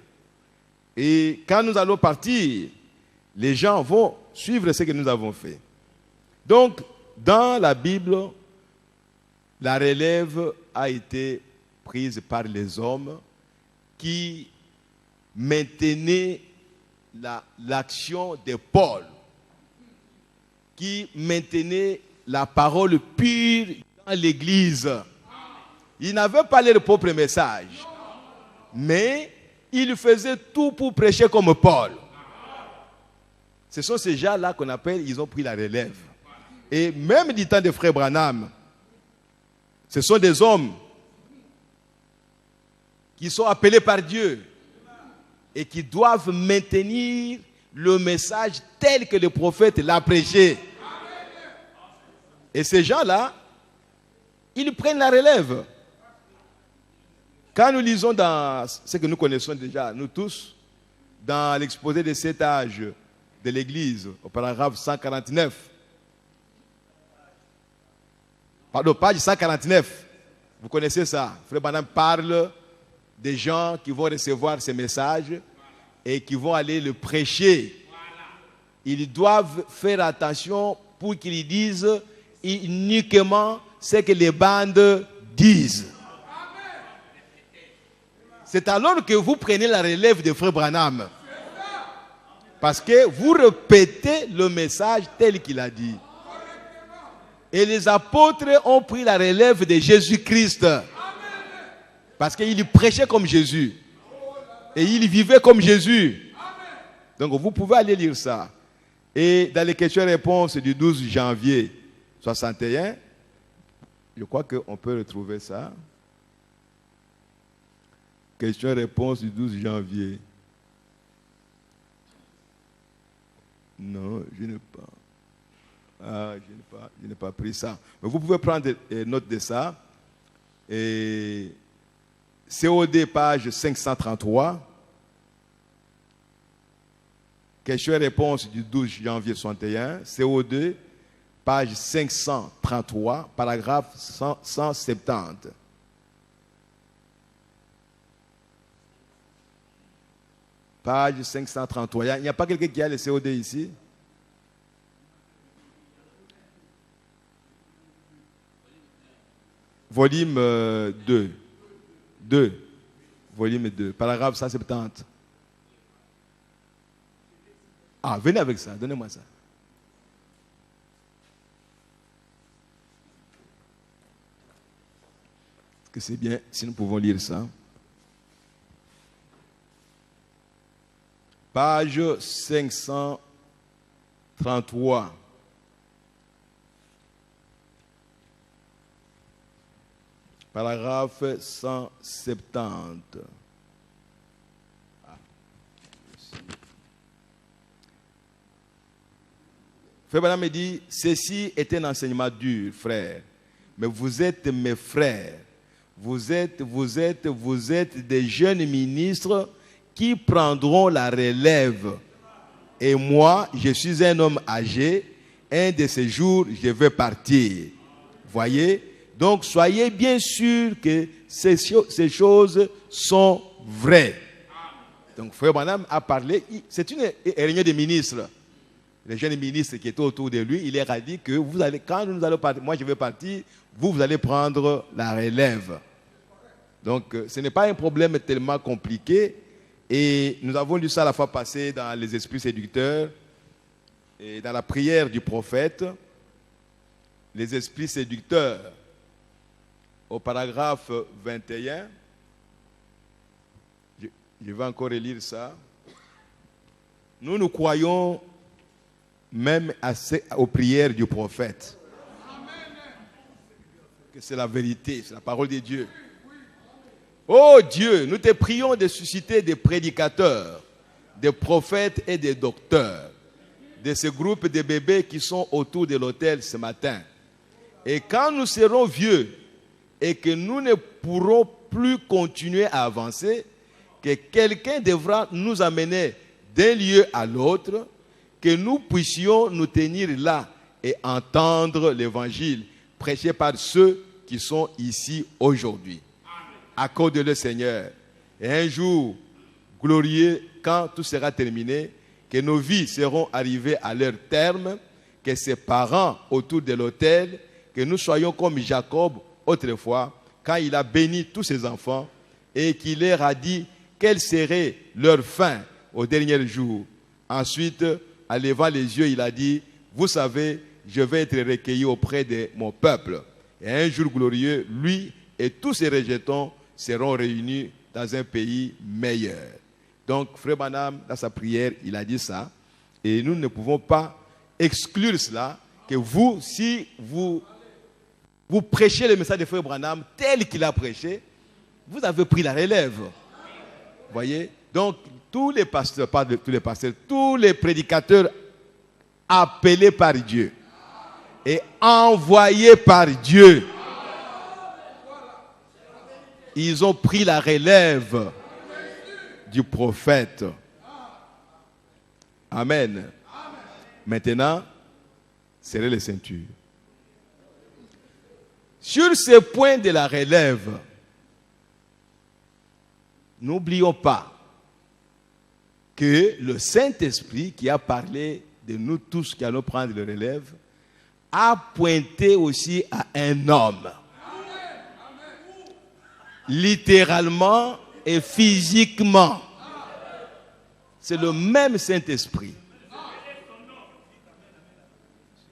Speaker 1: Et quand nous allons partir, les gens vont suivre ce que nous avons fait. Donc, dans la Bible, la relève a été prise par les hommes qui maintenaient l'action de Paul, qui maintenaient la parole pure dans l'Église. Ils n'avaient pas leur propre message, mais ils faisaient tout pour prêcher comme Paul. Ce sont ces gens-là qu'on appelle, ils ont pris la relève. Et même du temps de frère Branham, ce sont des hommes qui sont appelés par Dieu et qui doivent maintenir le message tel que le prophète l'a prêché. Et ces gens-là, ils prennent la relève. Quand nous lisons dans ce que nous connaissons déjà, nous tous, dans l'exposé des 7 âges de l'Église, au paragraphe 149, pardon, page 149, vous connaissez ça. Frère Branham parle des gens qui vont recevoir ces messages et qui vont aller le prêcher. Ils doivent faire attention pour qu'ils disent uniquement ce que les bandes disent. C'est alors que vous prenez la relève de frère Branham. Parce que vous répétez le message tel qu'il a dit. Et les apôtres ont pris la relève de Jésus-Christ. Parce qu'ils prêchaient comme Jésus. Et ils vivaient comme Jésus. Donc vous pouvez aller lire ça. Et dans les questions-réponses du 12 janvier 61, je crois qu'on peut retrouver ça. Question-réponse du 12 janvier. Non, je n'ai pas. Ah, je n'ai pas pris ça. Mais vous pouvez prendre note de ça. Et COD, page 533. Question-réponse du 12 janvier 61. COD, page 533, paragraphe 170. Page 533. Il n'y a pas quelqu'un qui a le COD ici? Volume 2. Volume 2. Paragraphe 170. Ah, venez avec ça. Donnez-moi ça. Est-ce que c'est bien si nous pouvons lire ça? Page 533. Paragraphe 170. Frère Branham me dit, ceci est un enseignement dur, frère. Mais vous êtes mes frères. Vous êtes des jeunes ministres qui prendront la relève. Et moi, je suis un homme âgé. Un de ces jours, je vais partir. Voyez? Donc, soyez bien sûrs que ces choses sont vraies. Donc, frère Branham a parlé. C'est une réunion des ministres. Les jeunes ministres qui étaient autour de lui, il leur a dit que vous allez, quand nous allons partir, moi je vais partir, vous allez prendre la relève. Donc, ce n'est pas un problème tellement compliqué. Et nous avons lu ça la fois passée dans les esprits séducteurs et dans la prière du prophète. Les esprits séducteurs, au paragraphe 21, je vais encore relire ça. Nous croyons même aux prières du prophète. Que c'est la vérité, c'est la parole de Dieu. Oh Dieu, nous te prions de susciter des prédicateurs, des prophètes et des docteurs, de ce groupe de bébés qui sont autour de l'autel ce matin. Et quand nous serons vieux et que nous ne pourrons plus continuer à avancer, que quelqu'un devra nous amener d'un lieu à l'autre, que nous puissions nous tenir là et entendre l'évangile prêché par ceux qui sont ici aujourd'hui. Accorde-le, Seigneur. Et un jour glorieux, quand tout sera terminé, que nos vies seront arrivées à leur terme, que ses parents autour de l'autel, que nous soyons comme Jacob autrefois, quand il a béni tous ses enfants et qu'il leur a dit quelle serait leur fin au dernier jour. Ensuite, en levant les yeux, il a dit, vous savez, je vais être recueilli auprès de mon peuple. Et un jour glorieux, lui et tous ses rejetons seront réunis dans un pays meilleur. Donc, Frère Branham, dans sa prière, il a dit ça. Et nous ne pouvons pas exclure cela, que vous, si vous prêchez le message de Frère Branham tel qu'il a prêché, vous avez pris la relève. Vous voyez? Donc, tous les pasteurs, pas tous les pasteurs, tous les prédicateurs appelés par Dieu et envoyés par Dieu, ils ont pris la relève du prophète. Amen. Maintenant, serrez les ceintures. Sur ce point de la relève, n'oublions pas que le Saint-Esprit qui a parlé de nous tous qui allons prendre le relève a pointé aussi à un homme. Littéralement et physiquement. C'est le même Saint-Esprit.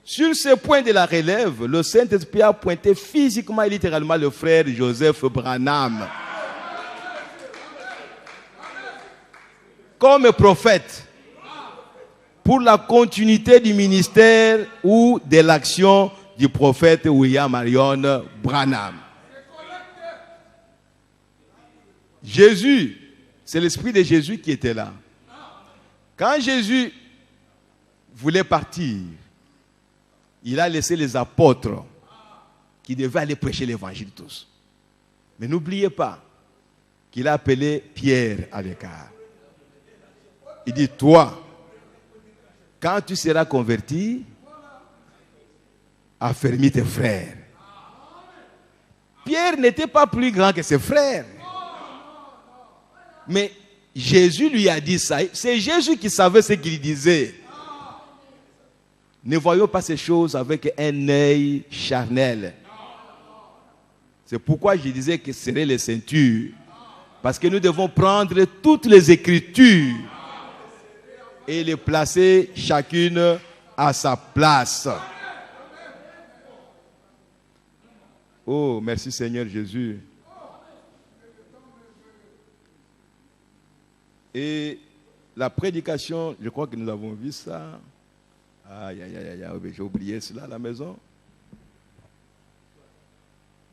Speaker 1: Sur ce point de la relève, le Saint-Esprit a pointé physiquement et littéralement le frère Joseph Branham. Comme prophète, pour la continuité du ministère ou de l'action du prophète William Marion Branham. Jésus, c'est l'esprit de Jésus qui était là. Quand Jésus voulait partir, il a laissé les apôtres qui devaient aller prêcher l'évangile tous. Mais n'oubliez pas qu'il a appelé Pierre à l'écart. Il dit, toi, quand tu seras converti, affermis tes frères. Pierre n'était pas plus grand que ses frères. Mais Jésus lui a dit ça. C'est Jésus qui savait ce qu'il disait. Ne voyons pas ces choses avec un œil charnel. C'est pourquoi je disais que ce seraient les ceintures. Parce que nous devons prendre toutes les Écritures et les placer chacune à sa place. Oh, merci Seigneur Jésus. Et la prédication, je crois que nous avons vu ça. Aïe, aïe, aïe, aïe, j'ai oublié cela à la maison.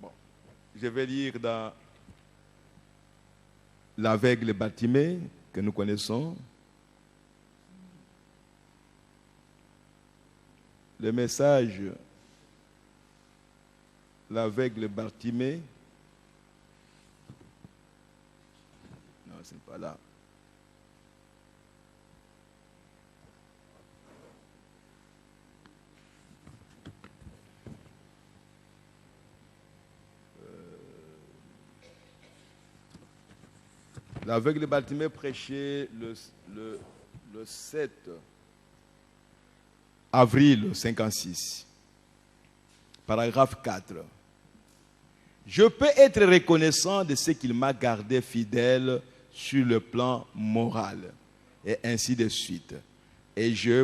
Speaker 1: Bon, je vais lire dans l'aveugle Bartimée, que nous connaissons. Le message, l'aveugle Bartimée. Non, ce n'est pas là. L'aveugle Bartimée prêchait le 7 avril 1956. Paragraphe 4. Je peux être reconnaissant de ce qu'il m'a gardé fidèle sur le plan moral. Et ainsi de suite. Et je...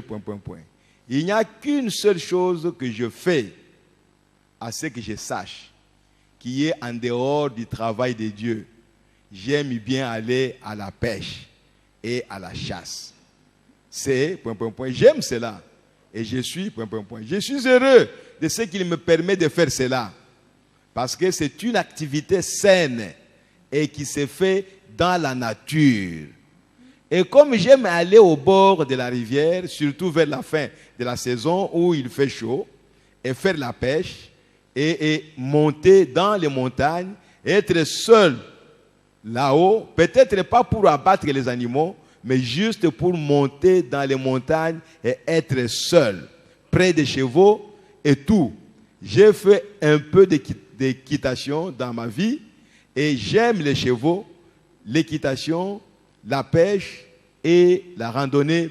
Speaker 1: Il n'y a qu'une seule chose que je fais, à ce que je sache, qui est en dehors du travail de Dieu. J'aime bien aller à la pêche et à la chasse. C'est... J'aime cela. Et je suis... Je suis heureux de ce qu'il me permet de faire cela. Parce que c'est une activité saine et qui se fait dans la nature. Et comme j'aime aller au bord de la rivière, surtout vers la fin de la saison où il fait chaud, et faire la pêche, et monter dans les montagnes, et être seul là-haut, peut-être pas pour abattre les animaux, mais juste pour monter dans les montagnes et être seul, près des chevaux et tout. J'ai fait un peu d'équitation dans ma vie et j'aime les chevaux, l'équitation, la pêche et la randonnée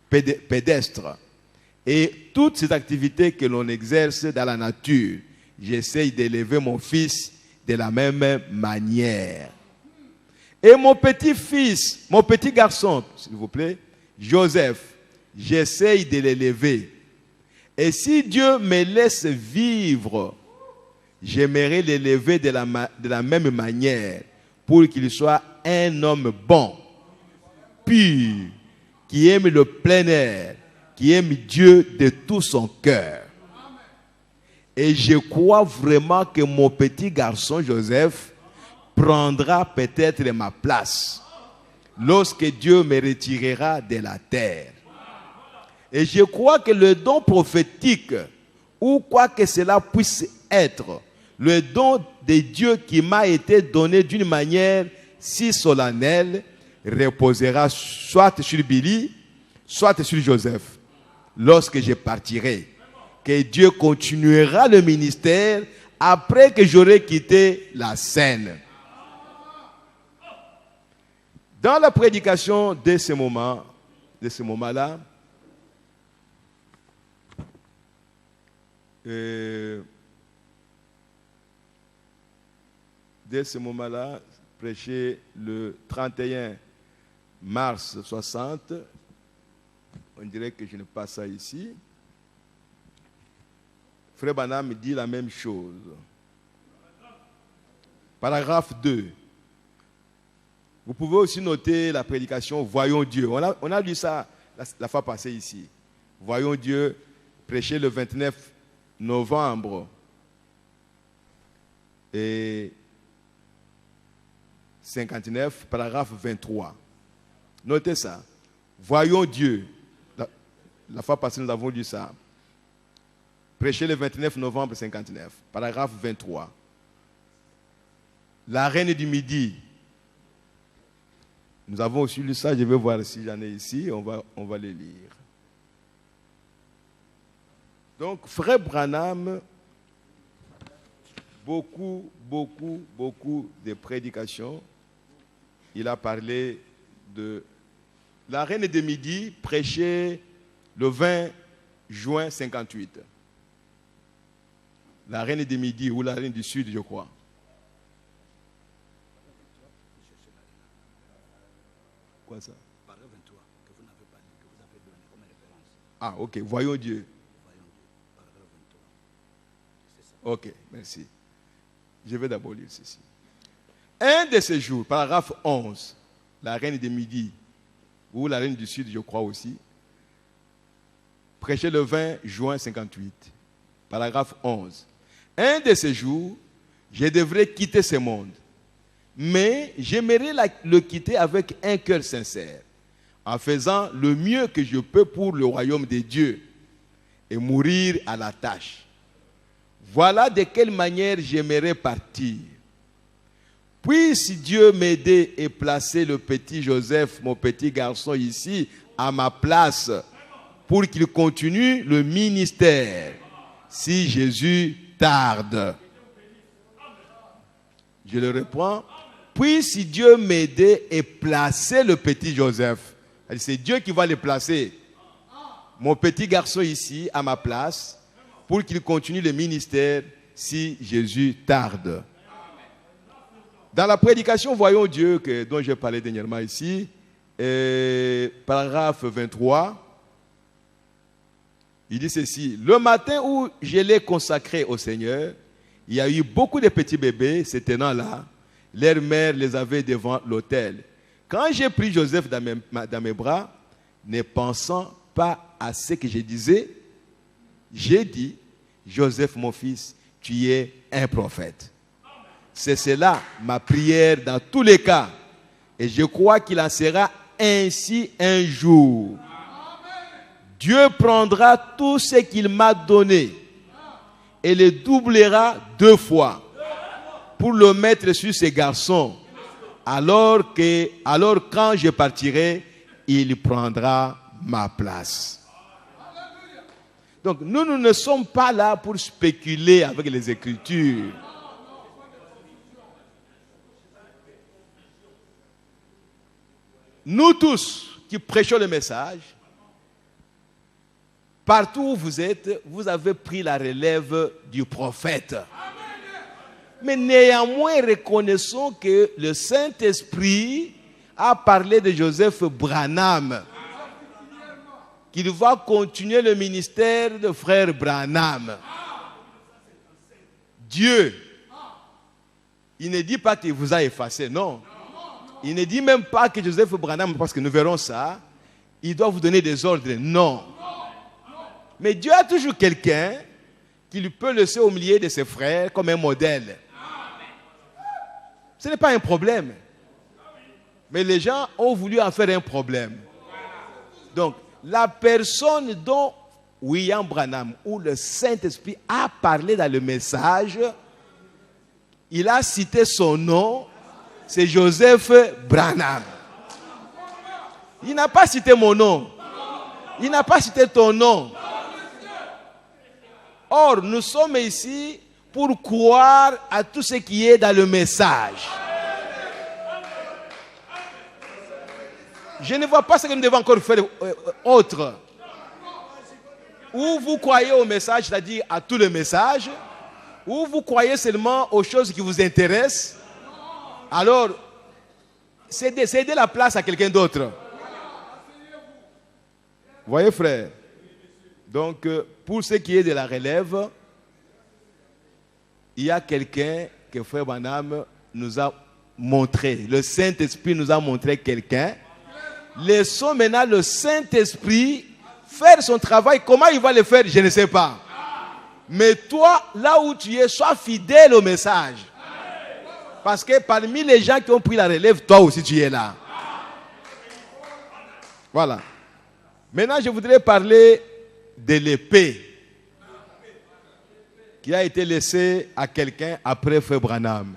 Speaker 1: pédestre. Et toutes ces activités que l'on exerce dans la nature, j'essaye d'élever mon fils de la même manière. Et mon petit-fils, mon petit garçon, s'il vous plaît, Joseph, j'essaye de l'élever. Et si Dieu me laisse vivre, j'aimerais l'élever de la même manière pour qu'il soit un homme bon, pur, qui aime le plein air, qui aime Dieu de tout son cœur. Et je crois vraiment que mon petit garçon Joseph prendra peut-être ma place lorsque Dieu me retirera de la terre. Et je crois que le don prophétique, ou quoi que cela puisse être, le don de Dieu qui m'a été donné d'une manière si solennelle, reposera soit sur Billy, soit sur Joseph, lorsque je partirai. Que Dieu continuera le ministère après que j'aurai quitté la scène. Dans la prédication de ce moment-là, prêché le 31 mars 60, on dirait que je n'ai pas ça ici. Frère Branham dit la même chose. Paragraphe 2. Vous pouvez aussi noter la prédication Voyons Dieu. On a lu ça la fois passée ici. Voyons Dieu, prêché le 29 novembre. Et 59, paragraphe 23. Notez ça. Voyons Dieu. La fois passée, nous avons lu ça. Prêché le 29 novembre 59, paragraphe 23. La reine du Midi. Nous avons aussi lu ça, je vais voir si j'en ai ici, on va les lire. Donc, frère Branham, beaucoup de prédications. Il a parlé de la reine du Midi, prêchée le 20 juin 58. La reine du Midi ou la reine du Sud, je crois. Quoi ça? Paragraphe 23, que vous n'avez pas lu, que vous avez donné comme référence. Ah, ok. Voyons Dieu. Voyons Dieu, paragraphe 23. C'est ça. Ok, merci. Je vais d'abord lire ceci. Un de ces jours, paragraphe 11, la reine du Midi, ou la reine du Sud, je crois aussi, prêché le 20 juin 58, paragraphe 11. Un de ces jours, je devrais quitter ce monde, mais j'aimerais le quitter avec un cœur sincère, en faisant le mieux que je peux pour le royaume de Dieu et mourir à la tâche. Voilà de quelle manière j'aimerais partir. Puis si Dieu m'aidait et plaçait le petit Joseph, mon petit garçon ici, à ma place, pour qu'il continue le ministère, si Jésus tarde. Je le reprends. Puis si Dieu m'aidait et plaçait le petit Joseph, c'est Dieu qui va le placer, mon petit garçon ici, à ma place, pour qu'il continue le ministère si Jésus tarde. Dans la prédication Voyons Dieu, dont j'ai parlé dernièrement ici, paragraphe 23, il dit ceci. Le matin où je l'ai consacré au Seigneur, il y a eu beaucoup de petits bébés se tenant là. Leur mère les avait devant l'autel. Quand j'ai pris Joseph dans mes bras, ne pensant pas à ce que je disais, j'ai dit, Joseph mon fils, tu es un prophète. C'est cela ma prière dans tous les cas. Et je crois qu'il en sera ainsi un jour. Dieu prendra tout ce qu'il m'a donné et le doublera 2 fois pour le mettre sur ses garçons. Alors quand je partirai, il prendra ma place. Donc nous ne sommes pas là pour spéculer avec les Écritures. Nous tous qui prêchons le message, partout où vous êtes, vous avez pris la relève du prophète. Mais néanmoins, reconnaissons que le Saint-Esprit a parlé de Joseph Branham, qu'il va continuer le ministère de frère Branham. Dieu, il ne dit pas qu'il vous a effacé, non. Il ne dit même pas que Joseph Branham, parce que nous verrons ça, il doit vous donner des ordres, non. Mais Dieu a toujours quelqu'un qu'il peut laisser au milieu de ses frères comme un modèle. Ce n'est pas un problème. Mais les gens ont voulu en faire un problème. Donc, la personne dont William Branham, ou le Saint-Esprit, a parlé dans le message, il a cité son nom, c'est Joseph Branham. Il n'a pas cité mon nom. Il n'a pas cité ton nom. Or, nous sommes ici pour croire à tout ce qui est dans le message. Je ne vois pas ce que nous devons encore faire autre. Ou vous croyez au message, c'est-à-dire à tout le message, ou vous croyez seulement aux choses qui vous intéressent. Alors, cédez la place à quelqu'un d'autre. Voyez, frère. Donc, pour ce qui est de la relève, il y a quelqu'un que frère Branham nous a montré. Le Saint-Esprit nous a montré quelqu'un. Laissons maintenant le Saint-Esprit faire son travail. Comment il va le faire, je ne sais pas. Mais toi, là où tu es, sois fidèle au message. Parce que parmi les gens qui ont pris la relève, toi aussi tu es là. Voilà. Maintenant, je voudrais parler de l'épée qui a été laissée à quelqu'un après frère Branham.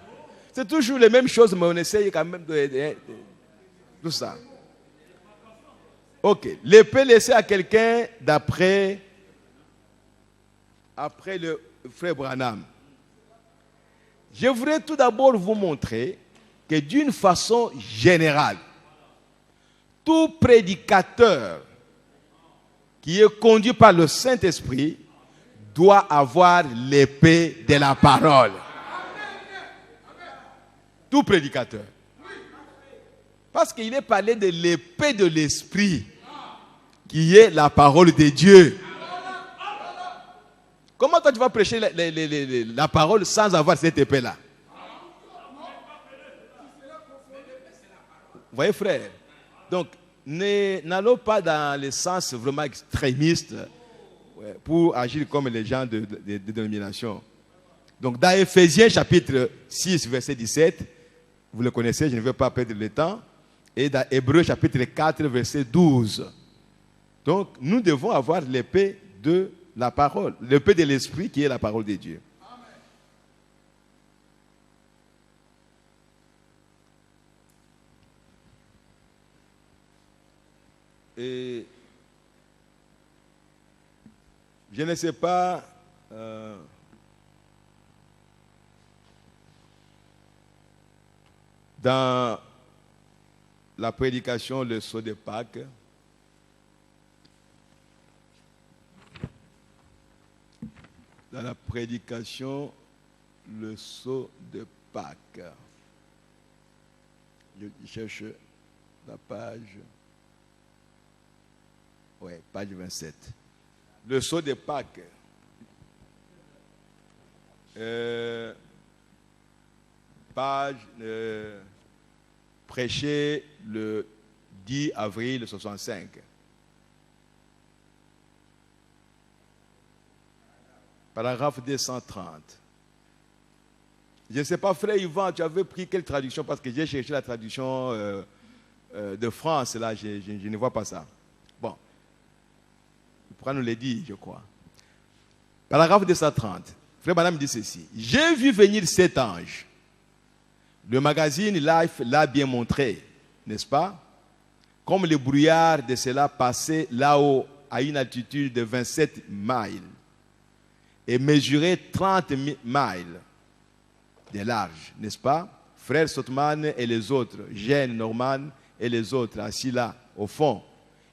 Speaker 1: C'est toujours les mêmes choses, mais on essaye quand même de tout ça. Ok. L'épée laissée à quelqu'un après le frère Branham. Je voudrais tout d'abord vous montrer que d'une façon générale, tout prédicateur qui est conduit par le Saint-Esprit doit avoir l'épée de la parole. Tout prédicateur. Parce qu'il est parlé de l'épée de l'Esprit, qui est la parole de Dieu. Comment toi tu vas prêcher la parole sans avoir cette épée-là? Vous voyez, frère? Donc, n'allons pas dans le sens vraiment extrémiste pour agir comme les gens de dénomination. Donc, dans Éphésiens chapitre 6, verset 17, vous le connaissez, je ne vais pas perdre le temps. Et dans Hébreux chapitre 4, verset 12. Donc, nous devons avoir l'épée de la parole, l'épée de l'Esprit qui est la parole de Dieu. Et je ne sais pas dans la prédication, le sceau de Pâques, dans la prédication, le sceau de Pâques. Je cherche la page. Oui, page 27. Le sceau de Pâques. Page prêché le 10 avril 65. Paragraphe 230. Je ne sais pas, frère Yvan, tu avais pris quelle traduction? Parce que j'ai cherché la traduction de France, là, je ne vois pas ça. Bon. Il pourra nous le dire, je crois. Paragraphe 230. Frère Branham dit ceci. J'ai vu venir cet ange. Le magazine Life l'a bien montré, n'est-ce pas? Comme le brouillard de cela passait là-haut à une altitude de 27 miles et mesurait 30 miles de large, n'est-ce pas? Frère Sottman et les autres, Gene, Norman et les autres assis là, au fond,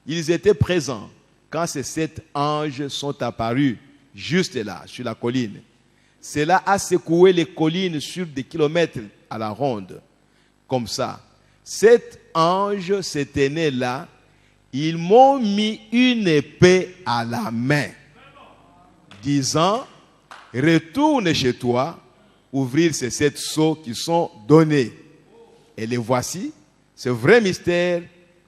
Speaker 1: ils étaient présents quand ces 7 anges sont apparus, juste là, sur la colline, cela a secoué les collines sur des kilomètres à la ronde. Comme ça. 7 anges se tenaient là. Ils m'ont mis une épée à la main, disant, retourne chez toi, ouvrir ces 7 sceaux qui sont donnés. Et les voici, ce vrai mystère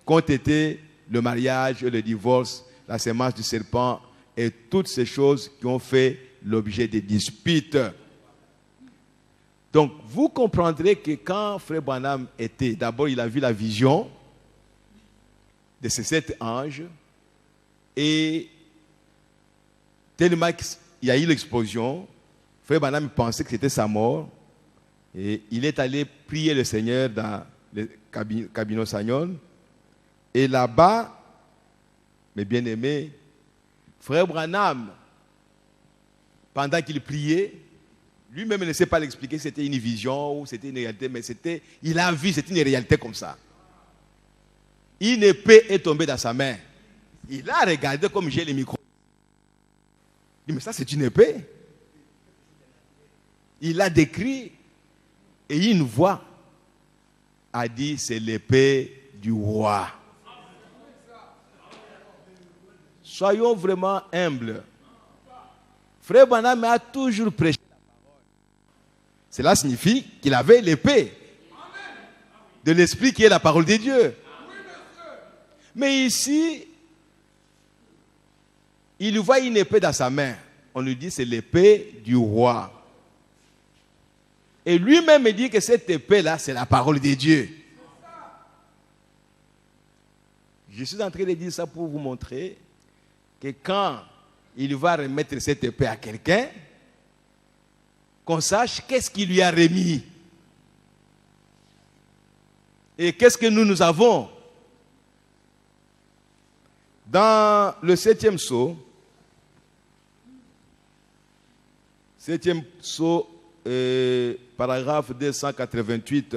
Speaker 1: qu'ont été le mariage et le divorce, la sémence du serpent et toutes ces choses qui ont fait l'objet des disputes. Donc, vous comprendrez que quand Frère Branham était, d'abord il a vu la vision de ces 7 anges et tellement qu'il y a eu l'explosion, Frère Branham pensait que c'était sa mort et il est allé prier le Seigneur dans le Camino Sagnon et là-bas, mes bien-aimés, Frère Branham, pendant qu'il priait, lui-même ne sait pas l'expliquer, c'était une vision ou c'était une réalité, mais il a vu, c'était une réalité comme ça. Une épée est tombée dans sa main. Il a regardé comme j'ai les micros. Il dit, mais ça c'est une épée. Il a décrit et une voix a dit, c'est l'épée du roi. Soyons vraiment humbles. Frère Branham a toujours prêché la parole. Cela signifie qu'il avait l'épée de l'esprit qui est la parole de Dieu. Mais ici, il voit une épée dans sa main. On lui dit c'est l'épée du roi. Et lui-même dit que cette épée-là, c'est la parole de Dieu. Je suis en train de dire ça pour vous montrer que quand il va remettre cette épée à quelqu'un, qu'on sache qu'est-ce qu'il lui a remis. Et qu'est-ce que nous avons. Dans le 7e sceau, 7e sceau, paragraphe 288,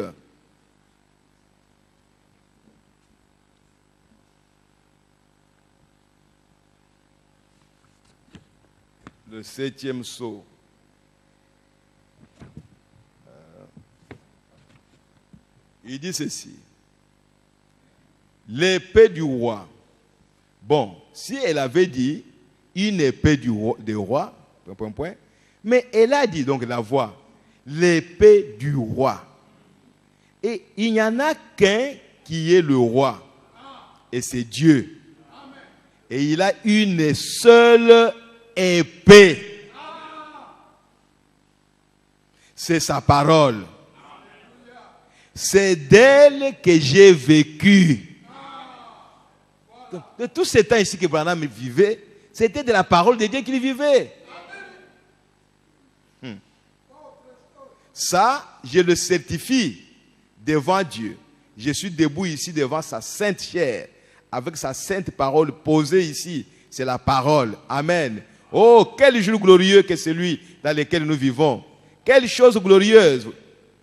Speaker 1: le 7e sceau. Il dit ceci. L'épée du roi. Bon, si elle avait dit une épée du roi, mais elle a dit, donc la voix, l'épée du roi. Et il n'y en a qu'un qui est le roi. Et c'est Dieu. Et il a une seule épée. C'est sa parole. C'est d'elle que j'ai vécu. Donc, de tous ces temps ici que Branham vivait, c'était de la parole de Dieu qu'il vivait. Ça, je le certifie devant Dieu. Je suis debout ici devant sa sainte chair, avec sa sainte parole posée ici. C'est la parole. Amen. Oh, quel jour glorieux que celui dans lequel nous vivons. Quelle chose glorieuse.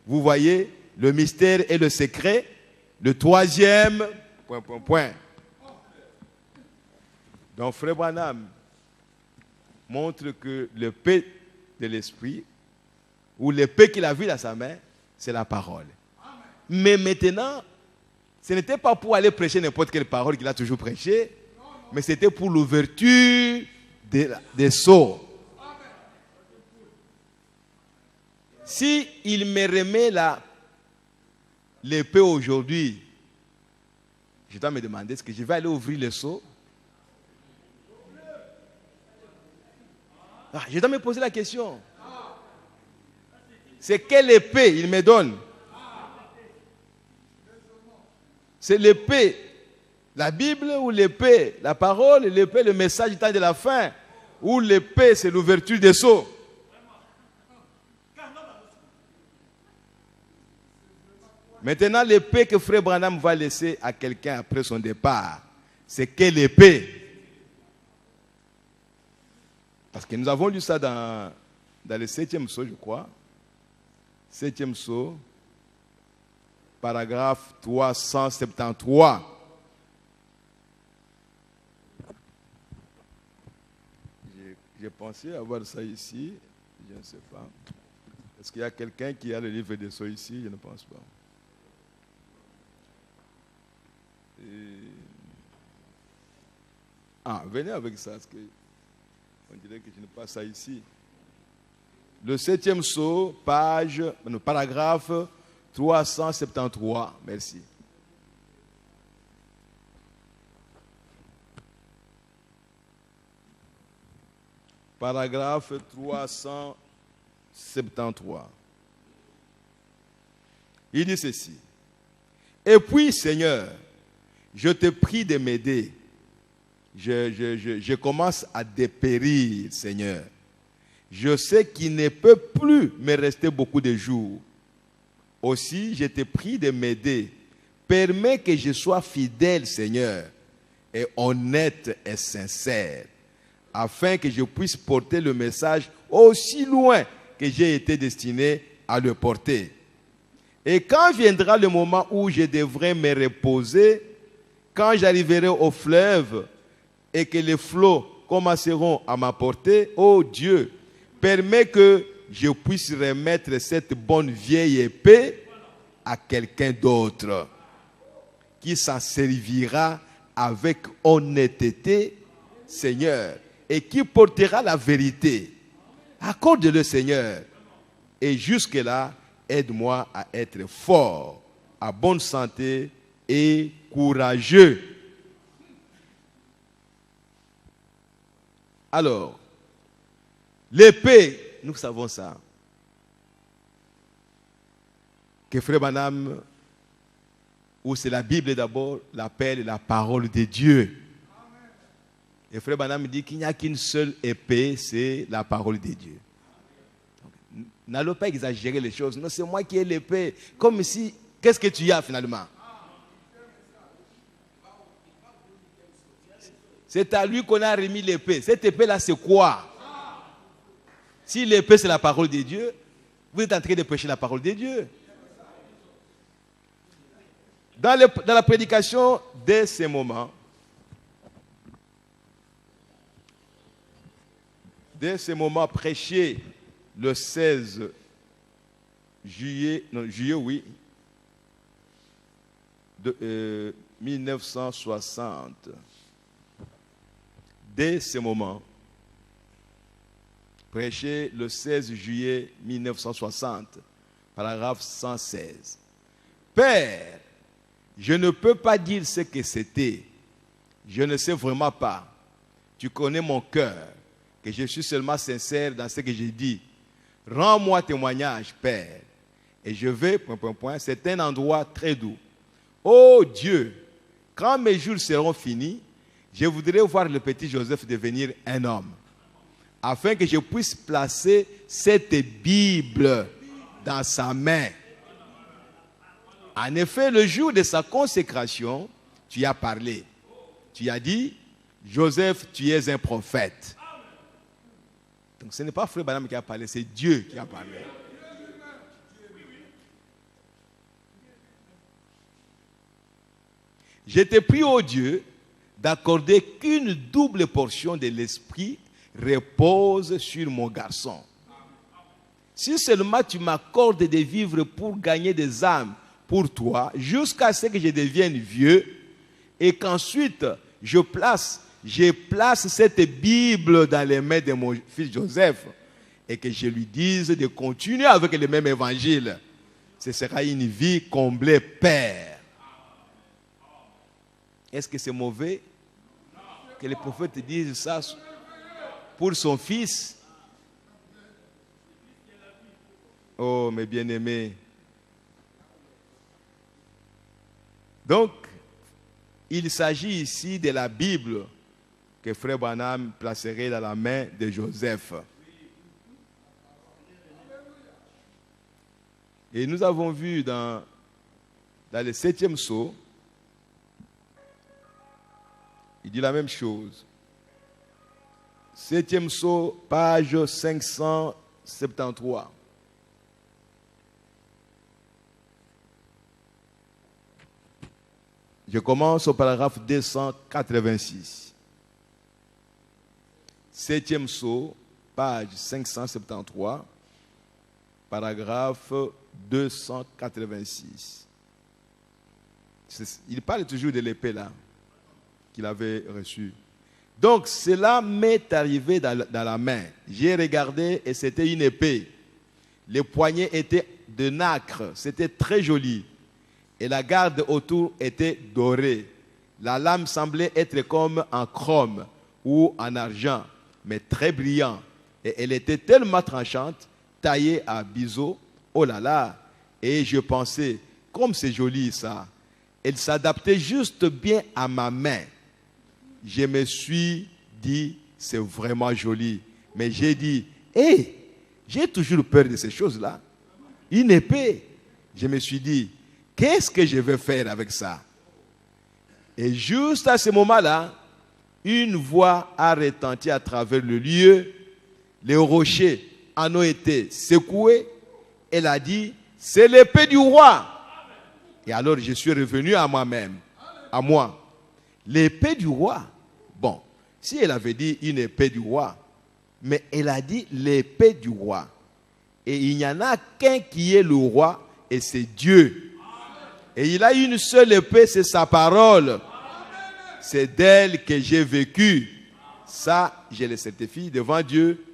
Speaker 1: Vous voyez, le mystère et le secret. Le 3e, ... Donc, Frère Branham montre que l'épée de l'esprit, ou l'épée qu'il a vue dans sa main, c'est la parole. Amen. Mais maintenant, ce n'était pas pour aller prêcher n'importe quelle parole qu'il a toujours prêché, mais c'était pour l'ouverture des sceaux. Si il me remet l'épée aujourd'hui, je dois me demander, est-ce que je vais aller ouvrir les sceaux? Je dois me poser la question. C'est quelle épée il me donne? C'est l'épée, la Bible ou l'épée, la parole, l'épée, le message du temps de la fin, ou l'épée, c'est l'ouverture des sceaux. Maintenant, l'épée que Frère Branham va laisser à quelqu'un après son départ, c'est quelle épée? Parce que nous avons lu ça dans le 7e sceau, je crois. 7e sceau, paragraphe 373. J'ai pensé avoir ça ici, je ne sais pas. Est-ce qu'il y a quelqu'un qui a le livre des sceaux ici? Je ne pense pas. Ah, venez avec ça, parce que on dirait que je n'ai pas ça ici. Le 7e sceau, paragraphe 373. Merci. Paragraphe 373. Il dit ceci. Et puis, Seigneur, je te prie de m'aider. Je commence à dépérir, Seigneur. Je sais qu'il ne peut plus me rester beaucoup de jours. Aussi, je te prie de m'aider. Permets que je sois fidèle, Seigneur, et honnête et sincère, afin que je puisse porter le message aussi loin que j'ai été destiné à le porter. Et quand viendra le moment où je devrais me reposer, quand j'arriverai au fleuve et que les flots commenceront à m'apporter, ô Dieu, permets que je puisse remettre cette bonne vieille épée à quelqu'un d'autre qui s'en servira avec honnêteté, Seigneur, et qui portera la vérité. Accorde-le, Seigneur. Et jusque-là, aide-moi à être fort, à bonne santé et courageux. Alors, l'épée, nous savons ça. Que Frère Branham, ou c'est la Bible d'abord, l'appelle la parole de Dieu. Et Frère Branham dit qu'il n'y a qu'une seule épée, c'est la parole de Dieu. N'allons pas exagérer les choses. Non, c'est moi qui ai l'épée. Comme si, qu'est-ce que tu as finalement? C'est à lui qu'on a remis l'épée. Cette épée-là, c'est quoi? Si l'épée, c'est la parole de Dieu, vous êtes en train de prêcher la parole de Dieu. Dans la prédication, dès ces moments, prêché le 16 juillet, oui, de 1960. Dès ce moment, prêché le 16 juillet 1960, paragraphe 116. Père, je ne peux pas dire ce que c'était. Je ne sais vraiment pas. Tu connais mon cœur, que je suis seulement sincère dans ce que j'ai dit. Rends-moi témoignage, Père. Et je vais, c'est un endroit très doux. Oh Dieu, quand mes jours seront finis, je voudrais voir le petit Joseph devenir un homme, afin que je puisse placer cette Bible dans sa main. En effet, le jour de sa consécration, tu as parlé. Tu as dit, Joseph, tu es un prophète. Donc ce n'est pas Frère Branham qui a parlé, c'est Dieu qui a parlé. Je te prie, ô Dieu, d'accorder qu'une double portion de l'esprit repose sur mon garçon. Si seulement tu m'accordes de vivre pour gagner des âmes pour toi, jusqu'à ce que je devienne vieux, et qu'ensuite je place cette Bible dans les mains de mon fils Joseph, et que je lui dise de continuer avec le même évangile, ce sera une vie comblée, Père. Est-ce que c'est mauvais que les prophètes disent ça pour son fils? Oh, mes bien-aimés. Donc, il s'agit ici de la Bible que Frère Branham placerait dans la main de Joseph. Et nous avons vu dans le 7e sceau, il dit la même chose. 7e sceau, page 573. Je commence au paragraphe 286. 7e sceau, page 573, paragraphe 286. Il parle toujours de l'épée là, qu'il avait reçue. Donc, cela m'est arrivé dans la main. J'ai regardé et c'était une épée. Les poignets étaient de nacre, c'était très joli. Et la garde autour était dorée. La lame semblait être comme en chrome ou en argent, mais très brillant. Et elle était tellement tranchante, taillée à biseau. Oh là là! Et je pensais, comme c'est joli ça. Elle s'adaptait juste bien à ma main. Je me suis dit, c'est vraiment joli. Mais j'ai dit, hé, j'ai toujours peur de ces choses-là. Une épée. Je me suis dit, qu'est-ce que je vais faire avec ça? Et juste à ce moment-là, une voix a retenti à travers le lieu. Les rochers en ont été secoués. Elle a dit, c'est l'épée du roi. Et alors je suis revenu à moi-même, à moi. L'épée du roi. Bon, si elle avait dit une épée du roi, mais elle a dit l'épée du roi. Et il n'y en a qu'un qui est le roi, et c'est Dieu. Et il a une seule épée, c'est sa parole. C'est d'elle que j'ai vécu. Ça, je le certifie devant Dieu.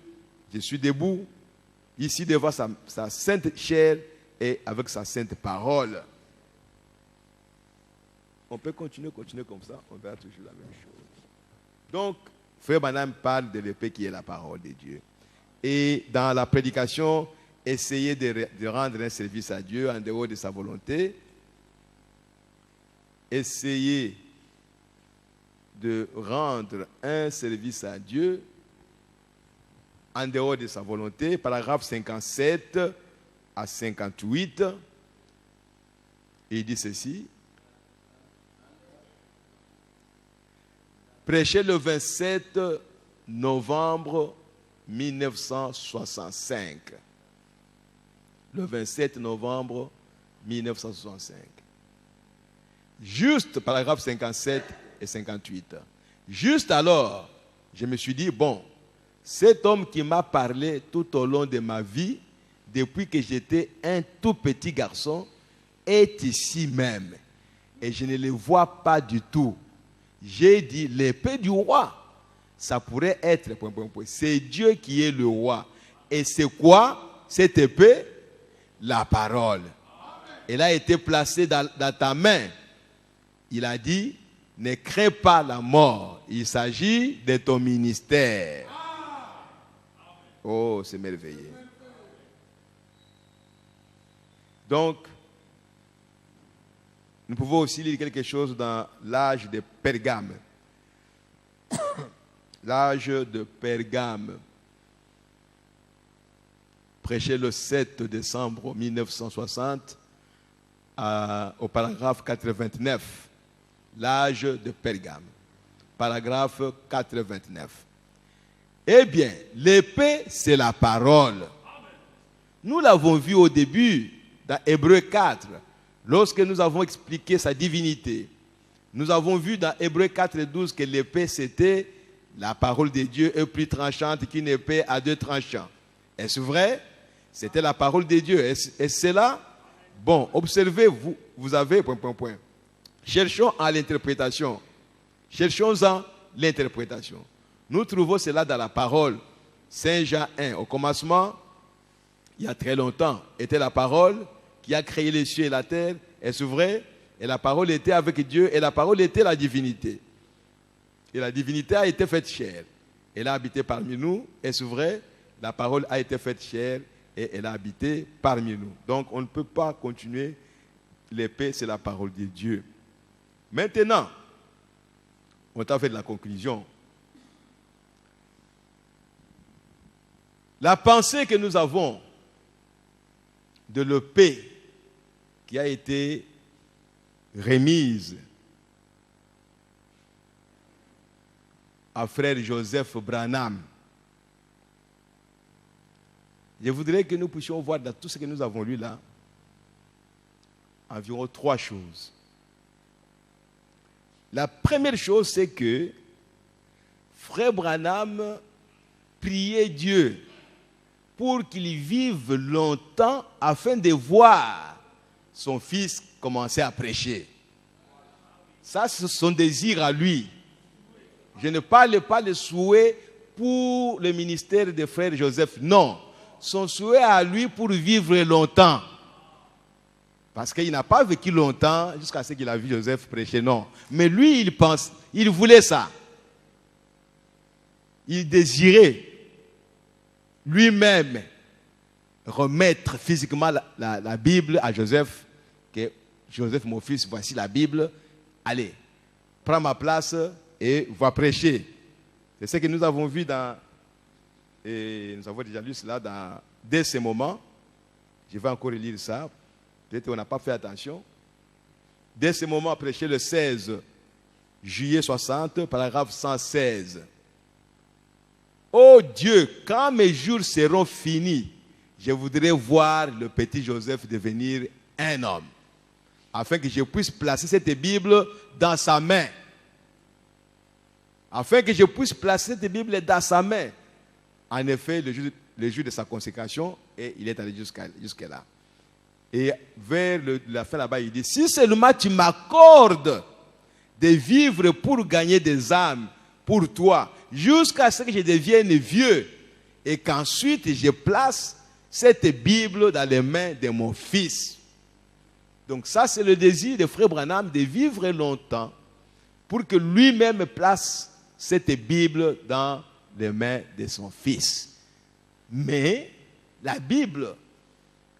Speaker 1: Je suis debout, ici devant sa sainte chair et avec sa sainte parole. On peut continuer comme ça, on verra toujours la même chose. Donc, Frère Branham parle de l'épée qui est la parole de Dieu. Et dans la prédication, essayez de rendre un service à Dieu en dehors de sa volonté. Essayez de rendre un service à Dieu en dehors de sa volonté. Paragraphe 57 à 58. Il dit ceci. Prêché le 27 novembre 1965. Le 27 novembre 1965. Juste, paragraphe 57 et 58. Juste alors, je me suis dit, bon, cet homme qui m'a parlé tout au long de ma vie, depuis que j'étais un tout petit garçon, est ici même. Et je ne le vois pas du tout. J'ai dit, l'épée du roi, ça pourrait être, c'est Dieu qui est le roi. Et c'est quoi cette épée? La parole. Elle a été placée dans ta main. Il a dit, ne crains pas la mort. Il s'agit de ton ministère. Oh, c'est merveilleux. Donc, nous pouvons aussi lire quelque chose dans l'âge de Pergame. L'âge de Pergame. Prêché le 7 décembre 1960 au paragraphe 89. L'âge de Pergame. Paragraphe 89. Eh bien, l'épée, c'est la parole. Nous l'avons vu au début, dans Hébreux 4, lorsque nous avons expliqué sa divinité. Nous avons vu dans Hébreux 4 et 12 que l'épée, c'était la parole de Dieu est plus tranchante qu'une épée à deux tranchants. Est-ce vrai? C'était la parole de Dieu. Est-ce cela? Bon, observez, vous avez... Cherchons à l'interprétation. Cherchons-en l'interprétation. Nous trouvons cela dans la parole. Saint Jean 1, au commencement, il y a très longtemps, était la parole qui a créé les cieux et la terre. Est-ce vrai? Et la parole était avec Dieu et la parole était la divinité. Et la divinité a été faite chair. Elle a habité parmi nous. Est-ce vrai? La parole a été faite chair et elle a habité parmi nous. Donc on ne peut pas continuer. L'épée, c'est la parole de Dieu. Maintenant, on t'a fait de la conclusion. La pensée que nous avons de l'épée qui a été remise à frère Joseph Branham. Je voudrais que nous puissions voir dans tout ce que nous avons lu là, environ 3 choses. La première chose, c'est que frère Branham prié Dieu pour qu'il vive longtemps afin de voir son fils commencer à prêcher. Ça, c'est son désir à lui. Je ne parle pas de souhait pour le ministère des frères Joseph. Non, son souhait à lui pour vivre longtemps. Parce qu'il n'a pas vécu longtemps jusqu'à ce qu'il a vu Joseph prêcher, non. Mais lui, il voulait ça. Il désirait lui-même remettre physiquement la Bible à Joseph. Que Joseph, mon fils, voici la Bible. Allez, prends ma place et va prêcher. C'est ce que nous avons vu et nous avons déjà lu cela dès ce moment. Je vais encore lire ça. Peut-être qu'on n'a pas fait attention. Dès ce moment, prêché le 16 juillet 60, paragraphe 116. Ô Dieu, quand mes jours seront finis, je voudrais voir le petit Joseph devenir un homme, afin que je puisse placer cette Bible dans sa main. Afin que je puisse placer cette Bible dans sa main. En effet, le jour de sa consécration, et il est allé jusqu'à-là. Et vers la fin là-bas, il dit, si seulement tu m'accordes de vivre pour gagner des âmes pour toi, jusqu'à ce que je devienne vieux, et qu'ensuite je place cette Bible dans les mains de mon fils. Donc ça, c'est le désir de Frère Branham de vivre longtemps pour que lui-même place cette Bible dans les mains de son fils. Mais la Bible,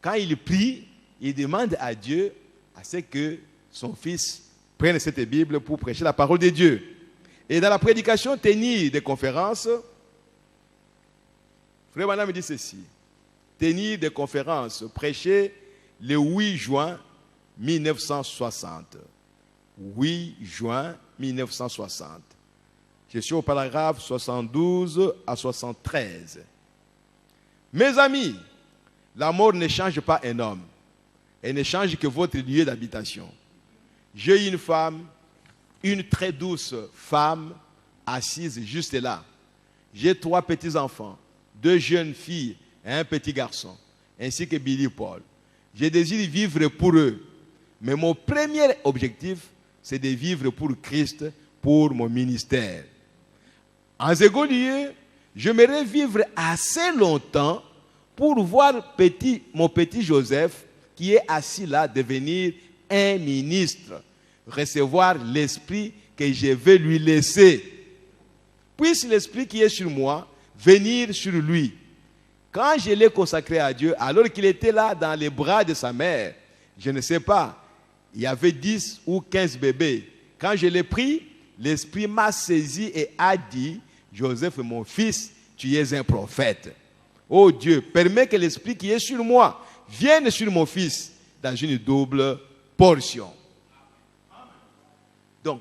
Speaker 1: quand il prie, il demande à Dieu à ce que son fils prenne cette Bible pour prêcher la parole de Dieu. Et dans la prédication tenue des conférences, Frère Branham dit ceci. Tenir des conférences, prêcher le 8 juin 1960. 8 juin 1960. Je suis au paragraphe 72 à 73. Mes amis, la mort ne change pas un homme. Elle ne change que votre lieu d'habitation. J'ai une femme, une très douce femme, assise juste là. J'ai 3 petits-enfants, 2 jeunes filles et un petit garçon, ainsi que Billy Paul. Je désire vivre pour eux. Mais mon premier objectif, c'est de vivre pour Christ, pour mon ministère. En second lieu, j'aimerais vivre assez longtemps pour voir mon petit Joseph, qui est assis là, devenir un ministre, recevoir l'esprit que je vais lui laisser. Puisse l'esprit qui est sur moi venir sur lui. Quand je l'ai consacré à Dieu, alors qu'il était là dans les bras de sa mère, je ne sais pas, il y avait 10 ou 15 bébés. Quand je l'ai pris, l'esprit m'a saisi et a dit, Joseph, mon fils, tu es un prophète. Oh Dieu, permets que l'esprit qui est sur moi vienne sur mon fils dans une double portion. Donc,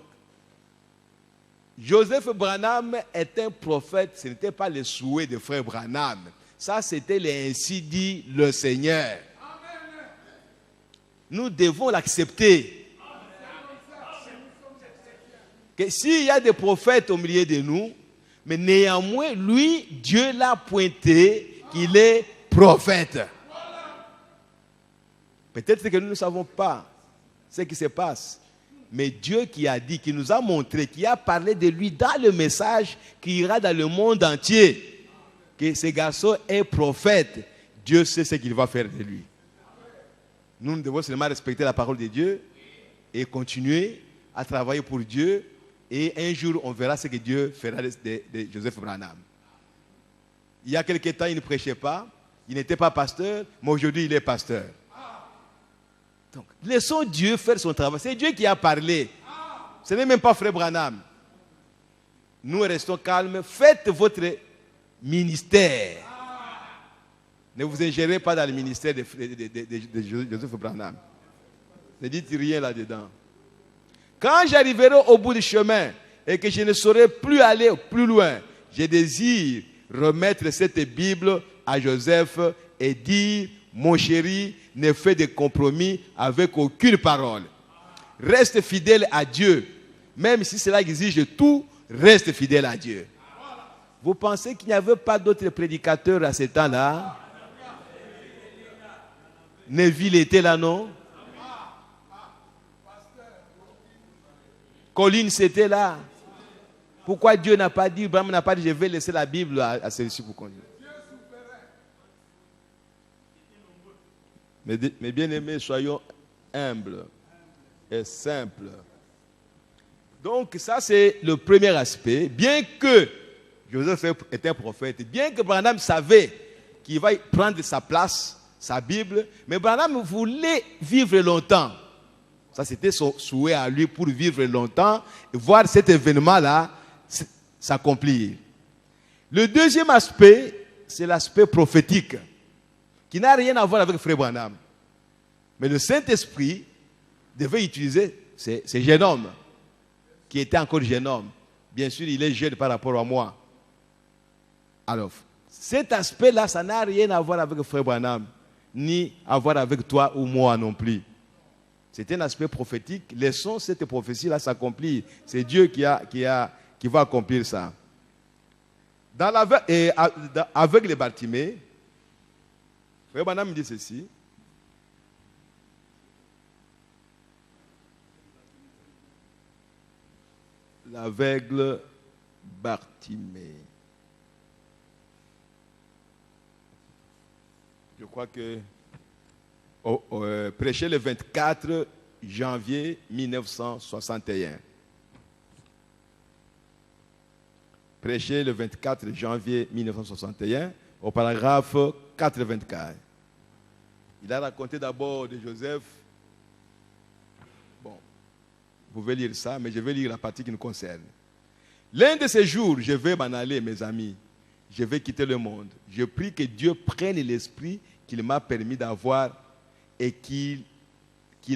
Speaker 1: Joseph Branham est un prophète, ce n'était pas le souhait de frère Branham. Ça, c'était ainsi dit le Seigneur. Nous devons l'accepter. Que s'il y a des prophètes au milieu de nous, mais néanmoins, lui, Dieu l'a pointé qu'il est prophète. Peut-être que nous ne savons pas ce qui se passe. Mais Dieu qui a dit, qui nous a montré, qui a parlé de lui dans le message qui ira dans le monde entier, que ce garçon est prophète, Dieu sait ce qu'il va faire de lui. Nous devons seulement respecter la parole de Dieu et continuer à travailler pour Dieu. Et un jour, on verra ce que Dieu fera de Joseph Branham. Il y a quelque temps, il ne prêchait pas, il n'était pas pasteur, mais aujourd'hui, il est pasteur. Donc, laissons Dieu faire son travail. C'est Dieu qui a parlé. Ce n'est même pas frère Branham. Nous restons calmes. Faites votre ministère. Ne vous ingérez pas dans le ministère de Joseph Branham. Ne dites rien là-dedans. Quand j'arriverai au bout du chemin et que je ne saurai plus aller plus loin, je désire remettre cette Bible à Joseph et dire, mon chéri, ne fais de compromis avec aucune parole. Reste fidèle à Dieu. Même si cela exige tout, reste fidèle à Dieu. Vous pensez qu'il n'y avait pas d'autres prédicateurs à ce temps-là? Neville était là, non? Collins était là. Pourquoi Dieu n'a pas dit, Abraham n'a pas dit, je vais laisser la Bible à celui-ci pour conduire? Mais bien aimés, soyons humbles et simples. Donc ça c'est le premier aspect. Bien que Joseph était un prophète, bien que Branham savait qu'il va prendre sa place, sa Bible, mais Branham voulait vivre longtemps. Ça c'était son souhait à lui pour vivre longtemps et voir cet événement-là s'accomplir. Le deuxième aspect, c'est l'aspect prophétique, qui n'a rien à voir avec Frère Branham. Mais le Saint-Esprit devait utiliser ces jeunes hommes, qui étaient encore jeunes hommes. Bien sûr, il est jeune par rapport à moi. Alors, cet aspect-là, ça n'a rien à voir avec Frère Branham, ni à voir avec toi ou moi non plus. C'est un aspect prophétique. Laissons cette prophétie-là s'accomplir. C'est Dieu qui va accomplir ça. Avec les Bartimée, Frère Branham dit ceci. L'aveugle Bartimée. Je crois que prêché le 24 janvier 1961. Prêché le 24 janvier 1961 au paragraphe 84. Il a raconté d'abord de Joseph. Bon, vous pouvez lire ça, mais je vais lire la partie qui nous concerne. L'un de ces jours, je vais m'en aller, mes amis. Je vais quitter le monde. Je prie que Dieu prenne l'esprit qu'il m'a permis d'avoir et qu'il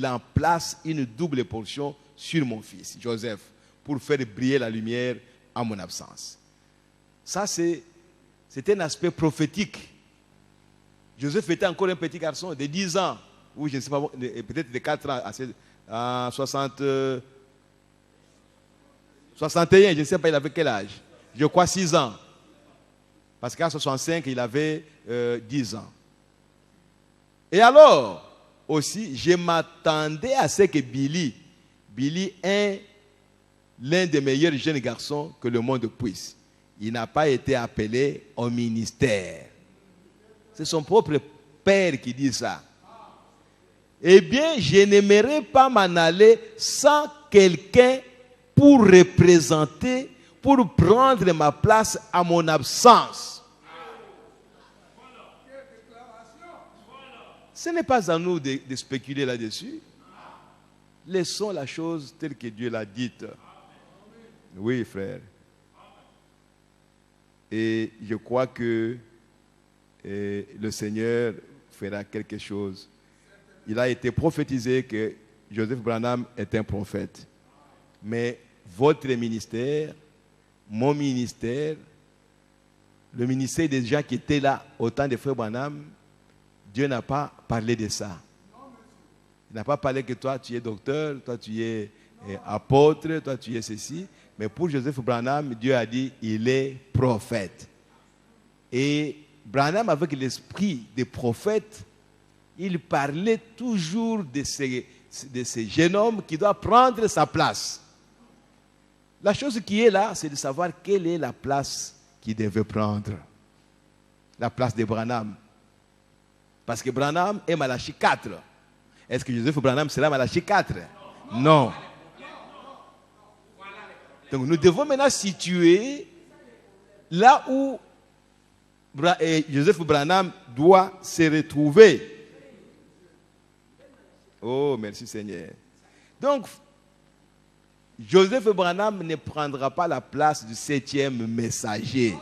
Speaker 1: en place une double portion sur mon fils, Joseph, pour faire briller la lumière en mon absence. Ça, c'est un aspect prophétique. Joseph était encore un petit garçon de 10 ans, ou je ne sais pas, peut-être de 4 ans, à 61, je ne sais pas, il avait quel âge? Je crois 6 ans. Parce qu'à 65, il avait 10 ans. Et alors, aussi, je m'attendais à ce que Billy est l'un des meilleurs jeunes garçons que le monde puisse. Il n'a pas été appelé au ministère. C'est son propre père qui dit ça. Eh bien, je n'aimerais pas m'en aller sans quelqu'un pour représenter, pour prendre ma place à mon absence. Ce n'est pas à nous de spéculer là-dessus. Laissons la chose telle que Dieu l'a dite. Oui, frère. Et je crois que le Seigneur fera quelque chose. Il a été prophétisé que Joseph Branham est un prophète. Mais votre ministère, mon ministère, le ministère des gens qui étaient là au temps de Frère Branham, Dieu n'a pas parlé de ça. Il n'a pas parlé que toi tu es docteur, toi tu es apôtre, toi tu es ceci. Mais pour Joseph Branham, Dieu a dit il est prophète. Et Branham, avec l'esprit des prophètes, il parlait toujours de ces jeunes hommes qui doivent prendre sa place. La chose qui est là, c'est de savoir quelle est la place qu'il devait prendre. La place de Branham. Parce que Branham est Malachie 4. Est-ce que Joseph Branham sera Malachie 4? Non. Donc nous devons maintenant situer là où Joseph Branham doit se retrouver. Oh, merci Seigneur. Donc, Joseph Branham ne prendra pas la place du 7e messager,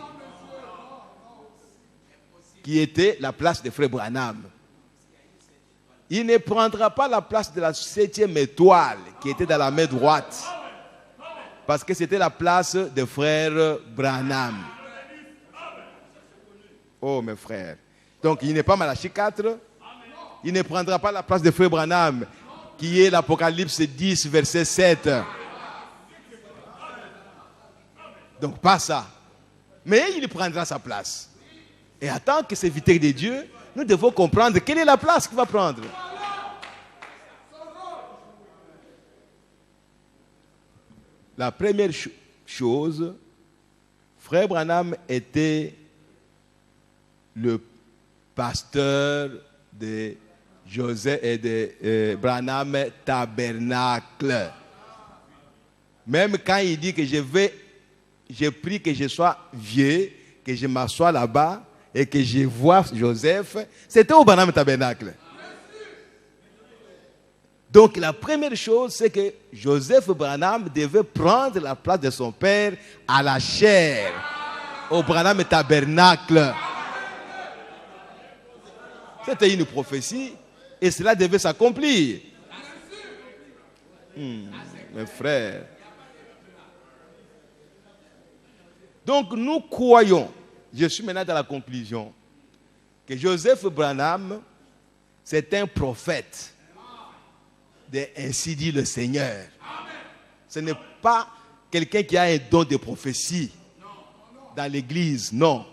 Speaker 1: qui était la place de Frère Branham. Il ne prendra pas la place de la 7e étoile, qui était dans la main droite, parce que c'était la place de Frère Branham. Oh, mes frères. Donc, il n'est pas Malachie 4. Il ne prendra pas la place de Frère Branham, qui est l'Apocalypse 10, verset 7. Donc, pas ça. Mais il prendra sa place. Et en tant que serviteur de Dieu, nous devons comprendre quelle est la place qu'il va prendre. La première chose, Frère Branham était le pasteur de Joseph et de Branham Tabernacle. Même quand il dit que j'ai pris que je sois vieux, que je m'assois là-bas et que je vois Joseph, c'était au Branham Tabernacle. Donc la première chose, c'est que Joseph Branham devait prendre la place de son père à la chair, au Branham Tabernacle. C'était une prophétie et cela devait s'accomplir. Mes frères. Donc nous croyons, je suis maintenant dans la conclusion, que Joseph Branham, c'est un prophète. Ainsi dit le Seigneur. Ce n'est pas quelqu'un qui a un don de prophétie dans l'église, non.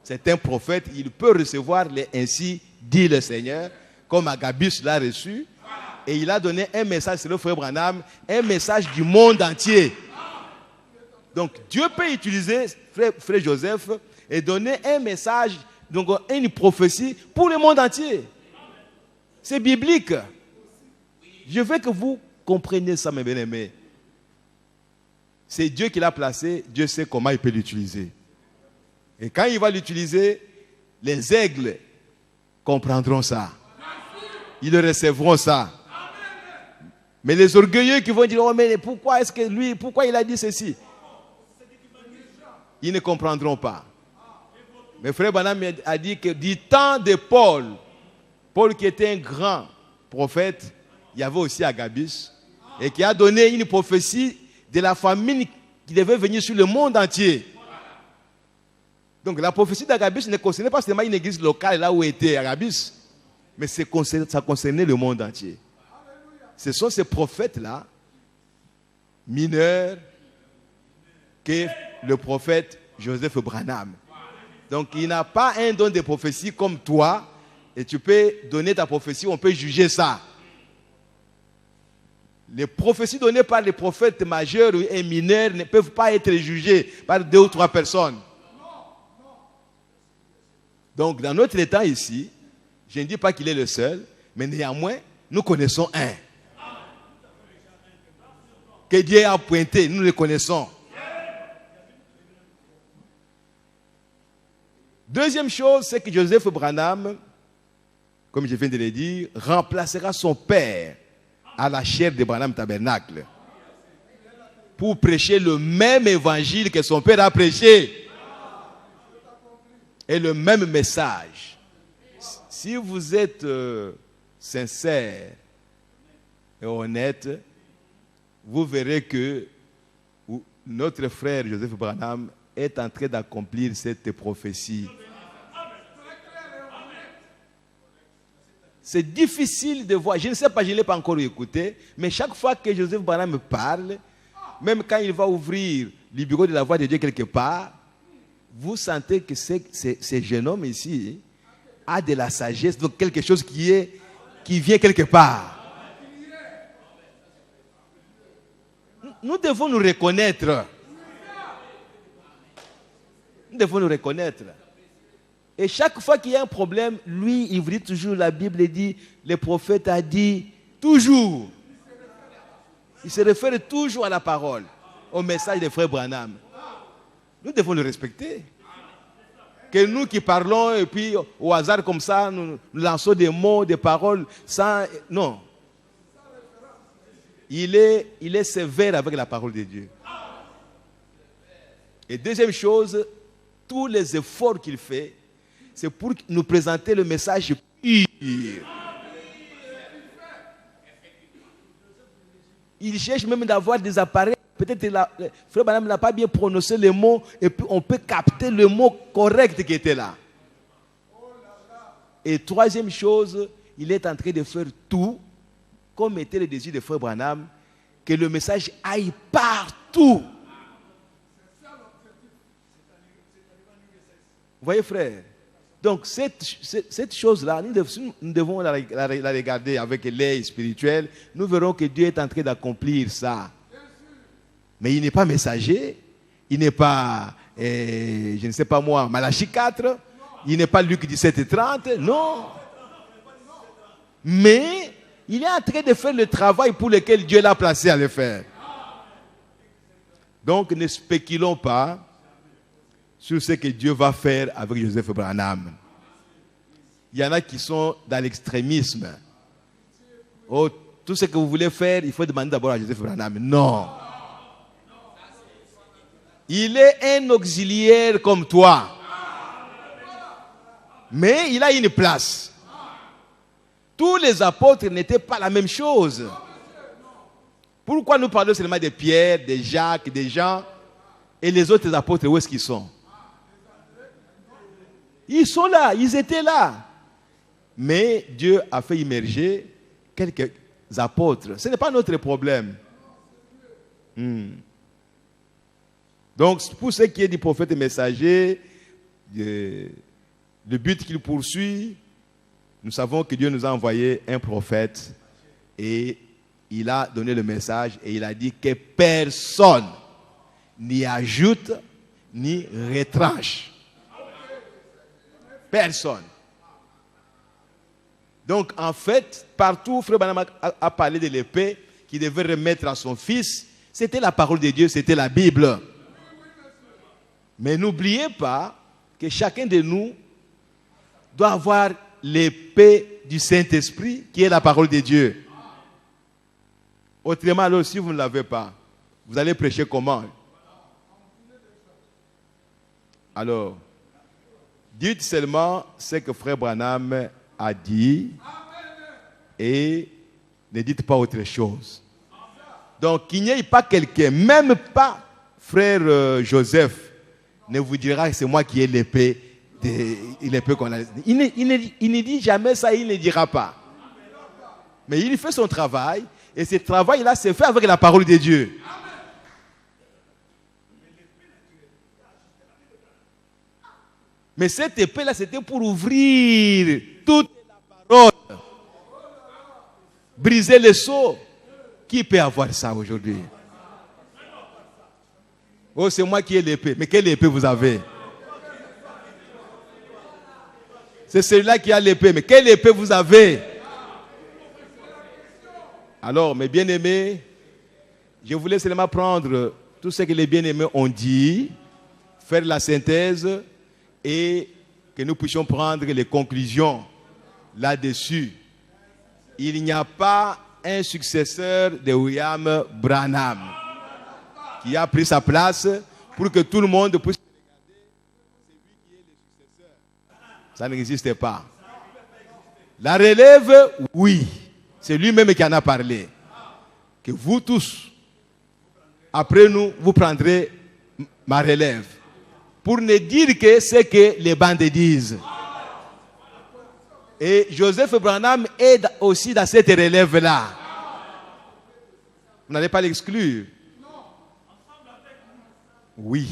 Speaker 1: C'est un prophète, il peut recevoir les ainsi dit le Seigneur, comme Agabus l'a reçu, et il a donné un message sur le frère Branham, un message du monde entier. Donc Dieu peut utiliser frère Joseph et donner un message, donc une prophétie pour le monde entier. C'est biblique. Je veux que vous compreniez ça, mes bien-aimés. C'est Dieu qui l'a placé, Dieu sait comment il peut l'utiliser. Et quand il va l'utiliser, les aigles comprendront ça. Ils recevront ça. Mais les orgueilleux qui vont dire, oh mais pourquoi est-ce que lui, pourquoi il a dit ceci? Ils ne comprendront pas. Mais frère Branham a dit que du temps de Paul, Paul qui était un grand prophète, il y avait aussi Agabus, et qui a donné une prophétie de la famine qui devait venir sur le monde entier. Donc la prophétie d'Agabus ne concernait pas seulement une église locale là où était Agabus, mais ça concernait le monde entier. Ce sont ces prophètes-là, mineurs, que le prophète Joseph Branham. Donc il n'a pas un don de prophétie comme toi, et tu peux donner ta prophétie, on peut juger ça. Les prophéties données par les prophètes majeurs et mineurs ne peuvent pas être jugées par 2 ou 3 personnes. Donc, dans notre état ici, je ne dis pas qu'il est le seul, mais néanmoins, nous connaissons un. Que Dieu a pointé, nous le connaissons. Deuxième chose, c'est que Joseph Branham, comme je viens de le dire, remplacera son père à la chair de Branham Tabernacle pour prêcher le même évangile que son père a prêché et le même message. Si vous êtes sincère et honnête, vous verrez que notre frère Joseph Branham est en train d'accomplir cette prophétie. C'est difficile de voir. Je ne sais pas, je ne l'ai pas encore écouté, mais chaque fois que Joseph Branham me parle, même quand il va ouvrir le bureau de la voix de Dieu quelque part, vous sentez que ce jeune homme ici a de la sagesse, donc quelque chose qui vient quelque part. Nous devons nous reconnaître. Nous devons nous reconnaître. Et chaque fois qu'il y a un problème, lui, il vous dit toujours, la Bible dit, le prophète a dit, toujours. Il se réfère toujours à la parole, au message des frères Branham. Nous devons le respecter. Que nous qui parlons, et puis au hasard comme ça, nous lançons des mots, des paroles, sans... Non. Il est sévère avec la parole de Dieu. Et deuxième chose, tous les efforts qu'il fait, c'est pour nous présenter le message pur. Il cherche même d'avoir des appareils. Peut-être Frère Branham n'a pas bien prononcé le mot, et puis on peut capter le mot correct qui était là. Et troisième chose, il est en train de faire tout, comme était le désir de Frère Branham, que le message aille partout. Vous voyez, frère? Donc, cette chose-là, nous devons la regarder avec l'œil spirituel. Nous verrons que Dieu est en train d'accomplir ça. Mais il n'est pas messager. Il n'est pas, je ne sais pas moi, Malachie 4. Il n'est pas Luc 17 et 30. Non. Mais il est en train de faire le travail pour lequel Dieu l'a placé à le faire. Donc, ne spéculons pas sur ce que Dieu va faire avec Joseph Branham. Il y en a qui sont dans l'extrémisme. Oh, tout ce que vous voulez faire, il faut demander d'abord à Joseph Branham. Non. Il est un auxiliaire comme toi. Mais il a une place. Tous les apôtres n'étaient pas la même chose. Pourquoi nous parlons seulement de Pierre, de Jacques, de Jean, et les autres apôtres, où est-ce qu'ils sont? Ils sont là, ils étaient là. Mais Dieu a fait immerger quelques apôtres. Ce n'est pas notre problème. Donc, pour ce qui est du prophète et messager, le but qu'il poursuit, nous savons que Dieu nous a envoyé un prophète et il a donné le message et il a dit que personne n'y ajoute ni retranche. Personne. Donc, en fait, partout où Frère Branham a parlé de l'épée qu'il devait remettre à son fils, c'était la parole de Dieu, c'était la Bible. Mais n'oubliez pas que chacun de nous doit avoir l'épée du Saint-Esprit qui est la parole de Dieu. Autrement, alors, si vous ne l'avez pas, vous allez prêcher comment? Alors, dites seulement ce que Frère Branham a dit et ne dites pas autre chose. Donc, qu'il n'y ait pas quelqu'un, même pas Frère Joseph, ne vous dira que c'est moi qui ai l'épée qu'on a. Il ne dit jamais ça, il ne dira pas. Mais il fait son travail et ce travail-là se fait avec la parole de Dieu. Mais cette épée-là, c'était pour ouvrir toute la parole. Briser les seaux. Qui peut avoir ça aujourd'hui? Oh, c'est moi qui ai l'épée. Mais quelle épée vous avez? C'est celui-là qui a l'épée. Mais quelle épée vous avez? Alors, mes bien-aimés, je voulais seulement prendre tout ce que les bien-aimés ont dit, faire la synthèse et que nous puissions prendre les conclusions là-dessus. Il n'y a pas un successeur de William Branham qui a pris sa place pour que tout le monde puisse regarder c'est lui qui est le successeur. Ça n'existe pas. La relève, oui. C'est lui-même qui en a parlé. Que vous tous, après nous, vous prendrez ma relève. Pour ne dire que c'est que les bandes disent. Et Joseph Branham est aussi dans cette relève-là. Vous n'allez pas l'exclure. Oui.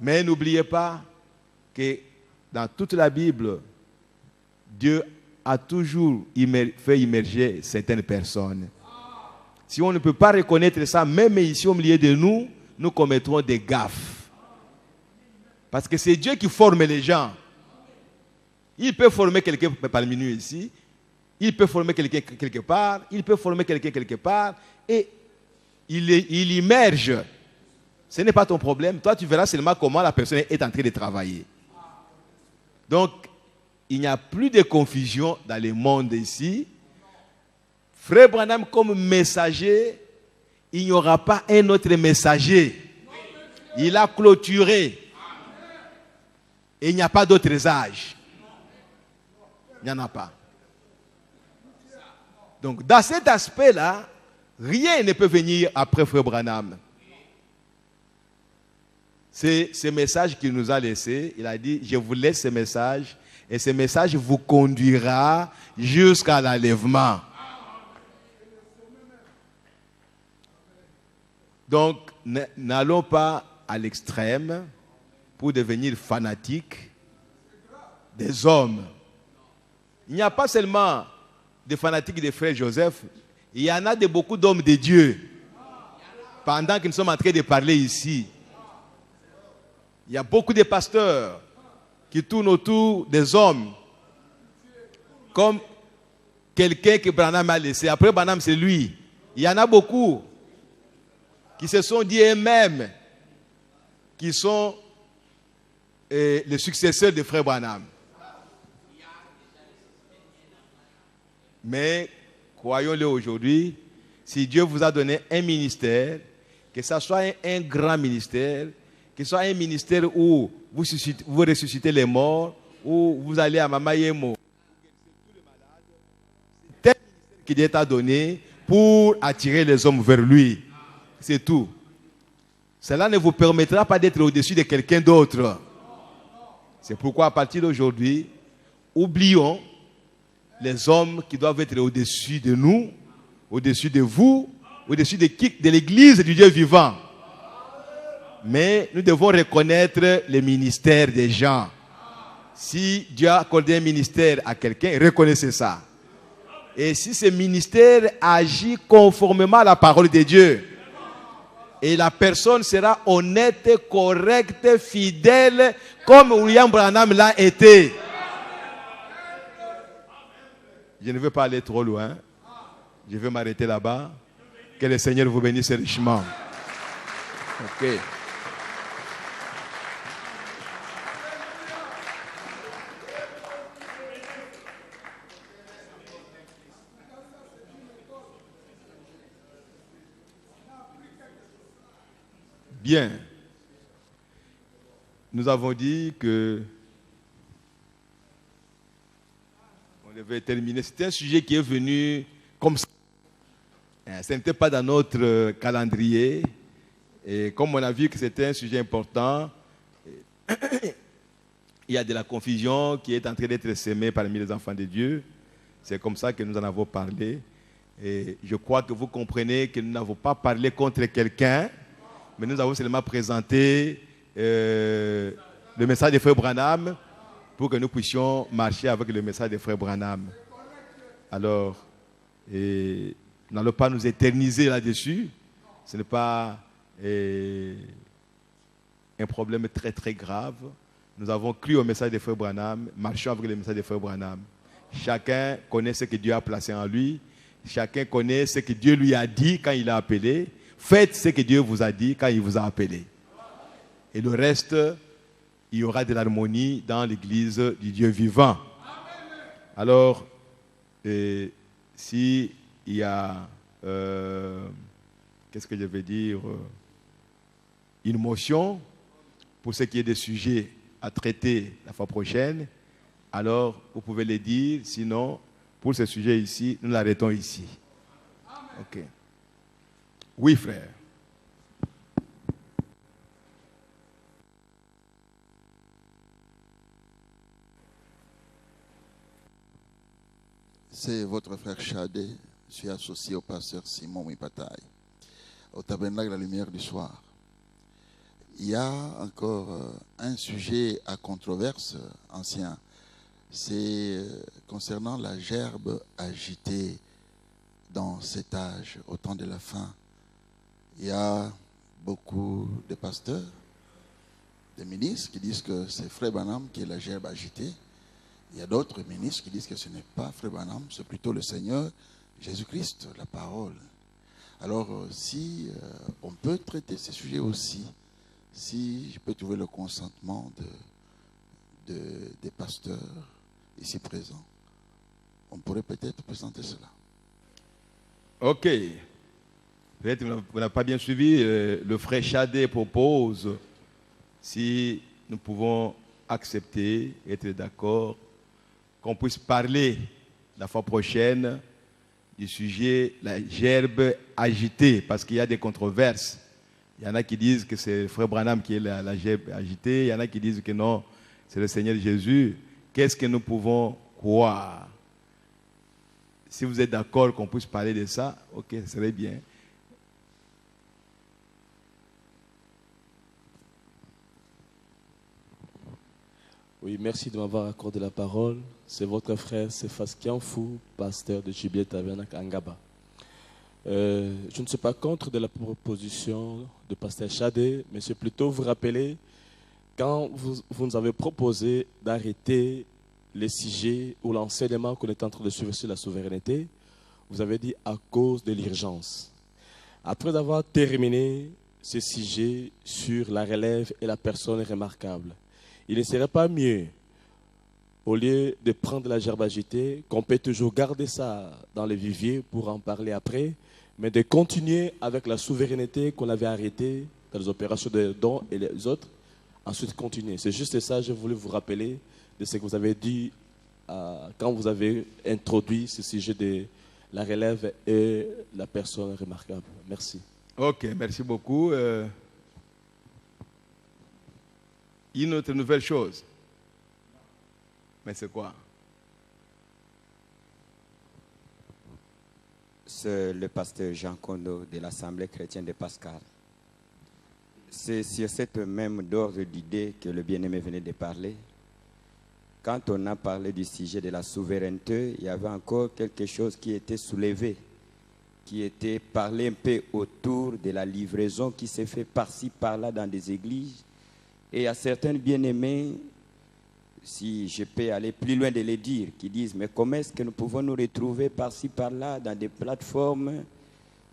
Speaker 1: Mais n'oubliez pas que dans toute la Bible, Dieu a toujours fait immerger certaines personnes. Si on ne peut pas reconnaître ça, même ici au milieu de nous, nous commettrons des gaffes. Parce que c'est Dieu qui forme les gens. Il peut former quelqu'un parmi nous ici, il peut former quelqu'un quelque part, il peut former quelqu'un quelque part, et il immerge. Ce n'est pas ton problème. Toi, tu verras seulement comment la personne est en train de travailler. Donc, il n'y a plus de confusion dans le monde ici. Frère Branham comme messager, il n'y aura pas un autre messager. Il a clôturé. Et il n'y a pas d'autres âges. Il n'y en a pas. Donc, dans cet aspect-là, rien ne peut venir après Frère Branham. C'est ce message qu'il nous a laissé. Il a dit, je vous laisse ce message. Et ce message vous conduira jusqu'à l'enlèvement. Donc, n'allons pas à l'extrême. pour devenir fanatique des hommes. Il n'y a pas seulement des fanatiques des frères Joseph, il y en a de beaucoup d'hommes de Dieu. Pendant que nous sommes en train de parler ici, il y a beaucoup de pasteurs qui tournent autour des hommes comme quelqu'un que Branham a laissé. Après Branham, c'est lui. Il y en a beaucoup qui se sont dit eux-mêmes qui sont les successeurs de frère Branham. Mais croyons-le aujourd'hui, si Dieu vous a donné un ministère, que ce soit un grand ministère, que ce soit un ministère où vous ressuscitez les morts, où vous allez à Mama Yemo, tel ministère qui Dieu t'a donné pour attirer les hommes vers lui. C'est tout. Cela ne vous permettra pas d'être au-dessus de quelqu'un d'autre. C'est pourquoi à partir d'aujourd'hui, oublions les hommes qui doivent être au-dessus de nous, au-dessus de vous, au-dessus de l'Église du Dieu vivant. Mais nous devons reconnaître le ministère des gens. Si Dieu a accordé un ministère à quelqu'un, reconnaissez ça. Et si ce ministère agit conformément à la parole de Dieu, et la personne sera honnête, correcte, fidèle, comme William Branham l'a été. Je ne veux pas aller trop loin. Je vais m'arrêter là-bas. Que le Seigneur vous bénisse richement. Ok. Bien. Nous avons dit que on devait terminer. C'était un sujet qui est venu comme ça. Ce n'était pas dans notre calendrier. Et comme on a vu que c'était un sujet important, il y a de la confusion qui est en train d'être sémée parmi les enfants de Dieu. C'est comme ça que nous en avons parlé. Et je crois que vous comprenez que nous n'avons pas parlé contre quelqu'un, mais nous avons seulement présenté le message de Frère Branham pour que nous puissions marcher avec le message de Frère Branham. Alors, nous n'allons pas nous éterniser là-dessus. Ce n'est pas un problème très très grave. Nous avons cru au message de Frère Branham, marchons avec le message de Frère Branham. Chacun connaît ce que Dieu a placé en lui. Chacun connaît ce que Dieu lui a dit quand il a appelé. Faites ce que Dieu vous a dit quand il vous a appelé. Et le reste, il y aura de l'harmonie dans l'église du Dieu vivant. Alors, si il y a, qu'est-ce que je vais dire, une motion pour ce qui est des sujets à traiter la fois prochaine, alors vous pouvez le dire. Sinon, pour ce sujet ici, nous l'arrêtons ici. Ok. Oui, frère.
Speaker 2: C'est votre frère Chadé. Je suis associé au pasteur Simon Mipataï, au tabernacle de la lumière du soir. Il y a encore un sujet à controverse ancien. C'est concernant la gerbe agitée dans cet âge, au temps de la fin. Il y a beaucoup de pasteurs, de ministres qui disent que c'est Frère Branham qui est la gerbe agitée. Il y a d'autres ministres qui disent que ce n'est pas Frère Branham, c'est plutôt le Seigneur Jésus-Christ, la parole. Alors, si on peut traiter ces sujets aussi, si je peux trouver le consentement des pasteurs ici présents, on pourrait peut-être présenter cela.
Speaker 1: Ok. Peut-être que vous n'avez pas bien suivi. Le frère Chadé propose, si nous pouvons accepter, être d'accord, qu'on puisse parler la fois prochaine du sujet la gerbe agitée, parce qu'il y a des controverses. Il y en a qui disent que c'est Frère Branham qui est la gerbe agitée, il y en a qui disent que non, c'est le Seigneur Jésus. Qu'est-ce que nous pouvons croire? Si vous êtes d'accord qu'on puisse parler de ça, ok, ce serait bien.
Speaker 3: Oui, merci de m'avoir accordé la parole. C'est votre frère Cephas Kianfou, pasteur de Jubilé Tabernacle Angaba. Je ne suis pas contre de la proposition de pasteur Chadé, mais c'est plutôt vous rappeler quand vous nous avez proposé d'arrêter les sujets ou l'enseignement qu'on est en train de suivre sur la souveraineté, vous avez dit à cause de l'urgence. Après avoir terminé ce sujet sur la relève et la personne remarquable, il ne serait pas mieux, au lieu de prendre la gerbagité, qu'on peut toujours garder ça dans le vivier pour en parler après, mais de continuer avec la souveraineté qu'on avait arrêtée dans les opérations de dons et les autres, ensuite continuer. C'est juste ça, je voulais vous rappeler de ce que vous avez dit quand vous avez introduit ce sujet de la relève et la personne remarquable. Merci.
Speaker 1: Ok, merci beaucoup. Une autre nouvelle chose. Mais c'est quoi?
Speaker 4: C'est le pasteur Jean Kondo de l'Assemblée chrétienne de Pascal. C'est sur cette même ordre d'idée que le bien-aimé venait de parler. Quand on a parlé du sujet de la souveraineté, il y avait encore quelque chose qui était soulevé, qui était parlé un peu autour de la livraison qui s'est fait par-ci, par-là dans des églises. Et il y a certains bien-aimés, si je peux aller plus loin de les dire, qui disent, mais comment est-ce que nous pouvons nous retrouver par-ci, par-là, dans des plateformes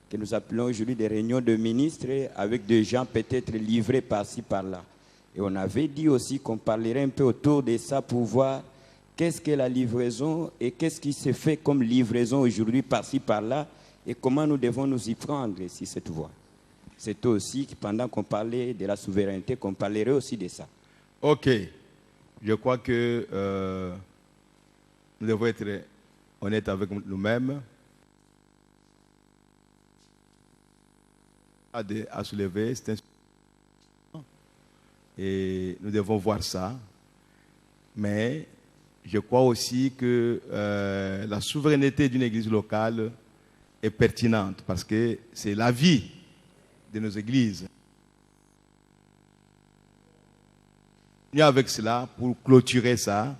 Speaker 4: que nous appelons aujourd'hui des réunions de ministres, avec des gens peut-être livrés par-ci, par-là. Et on avait dit aussi qu'on parlerait un peu autour de ça pour voir qu'est-ce que la livraison et qu'est-ce qui se fait comme livraison aujourd'hui par-ci, par-là, et comment nous devons nous y prendre sur cette voie. C'est aussi pendant qu'on parlait de la souveraineté, qu'on parlerait aussi de ça.
Speaker 1: Ok. Je crois que nous devons être honnêtes avec nous-mêmes. À soulever, c'est un... Et nous devons voir ça. Mais je crois aussi que la souveraineté d'une église locale est pertinente parce que c'est la vie de nos églises. Avec cela, pour clôturer ça,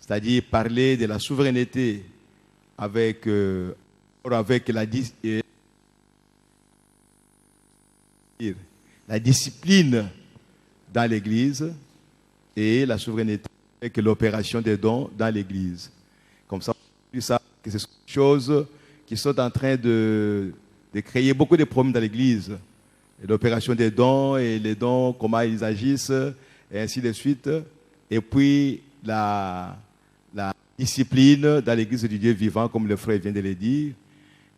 Speaker 1: c'est-à-dire parler de la souveraineté avec la discipline dans l'Église et la souveraineté avec l'opération des dons dans l'Église. Comme ça, que ce sont des choses qui sont en train de créer beaucoup de problèmes dans l'Église. L'opération des dons et les dons, comment ils agissent, et ainsi de suite. Et puis, la discipline dans l'Église du Dieu vivant, comme le frère vient de le dire.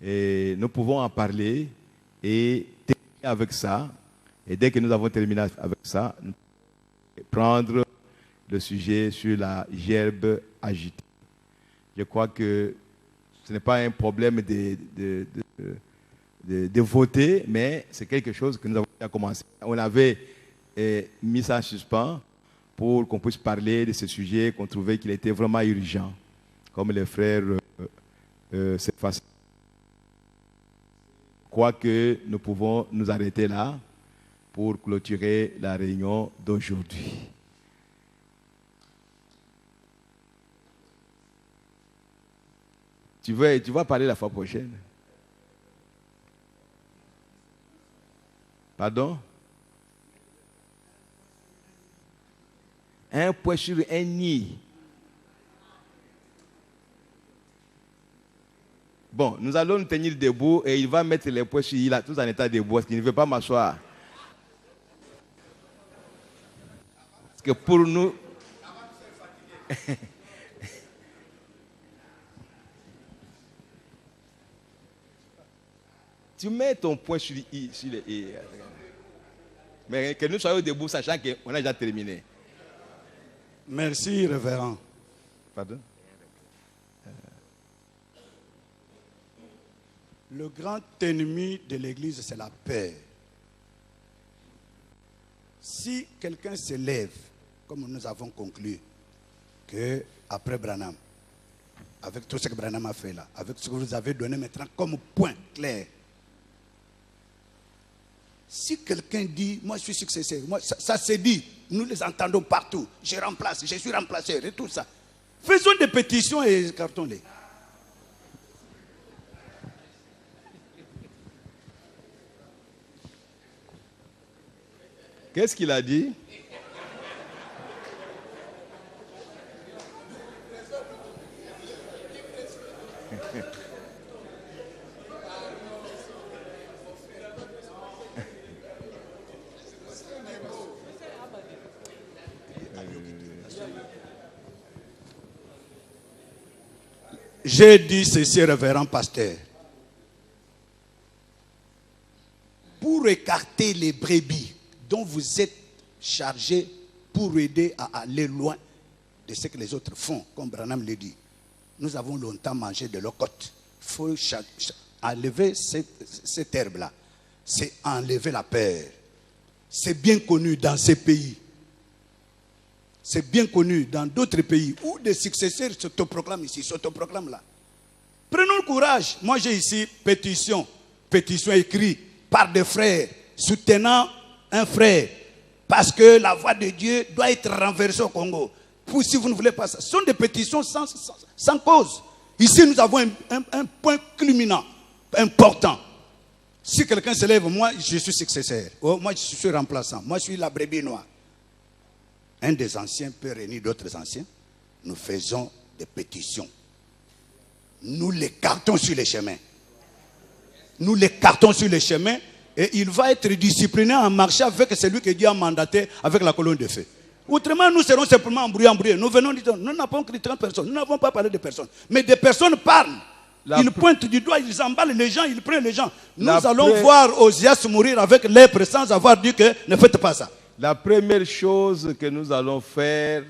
Speaker 1: Et nous pouvons en parler et terminer avec ça. Et dès que nous avons terminé avec ça, nous pouvons prendre le sujet sur la gerbe agitée. Je crois que ce n'est pas un problème de voter, mais c'est quelque chose que nous avons déjà commencé. On avait mis ça en suspens pour qu'on puisse parler de ce sujet, qu'on trouvait qu'il était vraiment urgent, comme les frères c'est facile. Je crois que nous pouvons nous arrêter là pour clôturer la réunion d'aujourd'hui. Tu vas parler la fois prochaine? Pardon? Un point sur un nid. Bon, nous allons nous tenir debout et il va mettre les points sur il a tous en état debout parce qu'il ne veut pas m'asseoir. Parce que pour nous... Tu mets ton point sur le i. Mais que nous soyons debout sachant qu'on a déjà terminé.
Speaker 5: Merci, révérend.
Speaker 1: Pardon?
Speaker 5: Le grand ennemi de l'Église, c'est la peur. Si quelqu'un se lève, comme nous avons conclu, que après Branham, avec tout ce que Branham a fait là, avec ce que vous avez donné maintenant comme point clair, Si quelqu'un dit, moi je suis successeur, moi, ça se dit, nous les entendons partout. Je remplace, je suis remplaceur et tout ça. Faisons des pétitions et écartons-les.
Speaker 1: Qu'est-ce qu'il a dit?
Speaker 5: J'ai dit ceci, révérend pasteur. Pour écarter les brebis dont vous êtes chargé pour aider à aller loin de ce que les autres font, comme Branham le dit. Nous avons longtemps mangé de l'ocote. Il faut enlever cette herbe-là. C'est enlever la peur. C'est bien connu dans ces pays. C'est bien connu dans d'autres pays où des successeurs s'autoproclament ici, s'autoproclament là. Prenons le courage. Moi j'ai ici pétition écrite par des frères soutenant un frère parce que la voix de Dieu doit être renversée au Congo. Si vous ne voulez pas ça, ce sont des pétitions sans cause. Ici nous avons un point culminant, important. Si quelqu'un se lève, moi je suis successeur, moi je suis remplaçant, moi je suis la brebis noire. Un des anciens peut réunir d'autres anciens. Nous faisons des pétitions. Nous l'écartons sur les chemins. Nous l'écartons sur les chemins et il va être discipliné en marchant avec celui que Dieu a mandaté avec la colonne de feu. Autrement, nous serons simplement embrouillés. Nous venons dire, nous n'avons que 30 personnes. Nous n'avons pas parlé de personnes. Mais des personnes parlent. Ils pointent du doigt, ils emballent les gens, ils prennent les gens. Nous allons voir Osias mourir avec lèpre sans avoir dit que ne faites pas ça.
Speaker 1: La première chose que nous allons faire,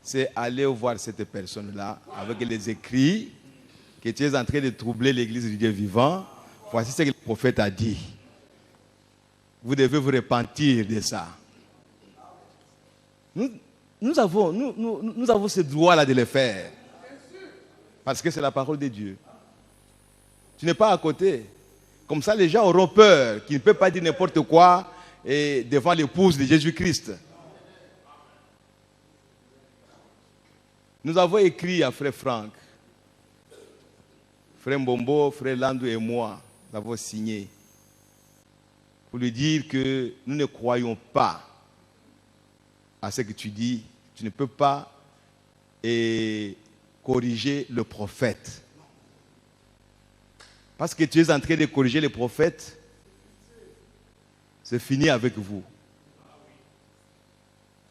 Speaker 1: c'est aller voir cette personne-là avec les écrits que tu es en train de troubler l'église du Dieu vivant. Voici ce que le prophète a dit. Vous devez vous repentir de ça. Nous avons ce droit-là de le faire. Parce que c'est la parole de Dieu. Tu n'es pas à côté. Comme ça, les gens auront peur qu'ils ne peuvent pas dire n'importe quoi et devant l'épouse de Jésus-Christ. Nous avons écrit à frère Franck, frère Mbombo, frère Landou et moi, nous avons signé pour lui dire que nous ne croyons pas à ce que tu dis. Tu ne peux pas corriger le prophète. Parce que tu es en train de corriger le prophète, c'est fini avec vous.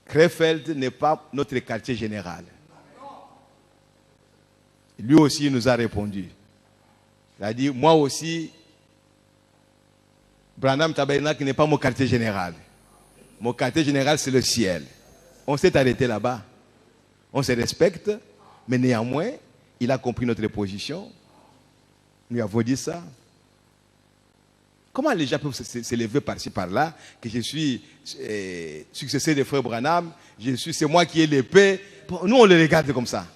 Speaker 1: Krefeld n'est pas notre quartier général. Lui aussi nous a répondu. Il a dit, moi aussi, Branham Tabernacle n'est pas mon quartier général. Mon quartier général, c'est le ciel. On s'est arrêté là-bas. On se respecte, mais néanmoins, il a compris notre position. Nous avons dit ça. Comment les gens peuvent s'élever par-ci, par-là, que je suis successeur de frère Branham, c'est moi qui ai l'épée. Nous, on le regarde comme ça.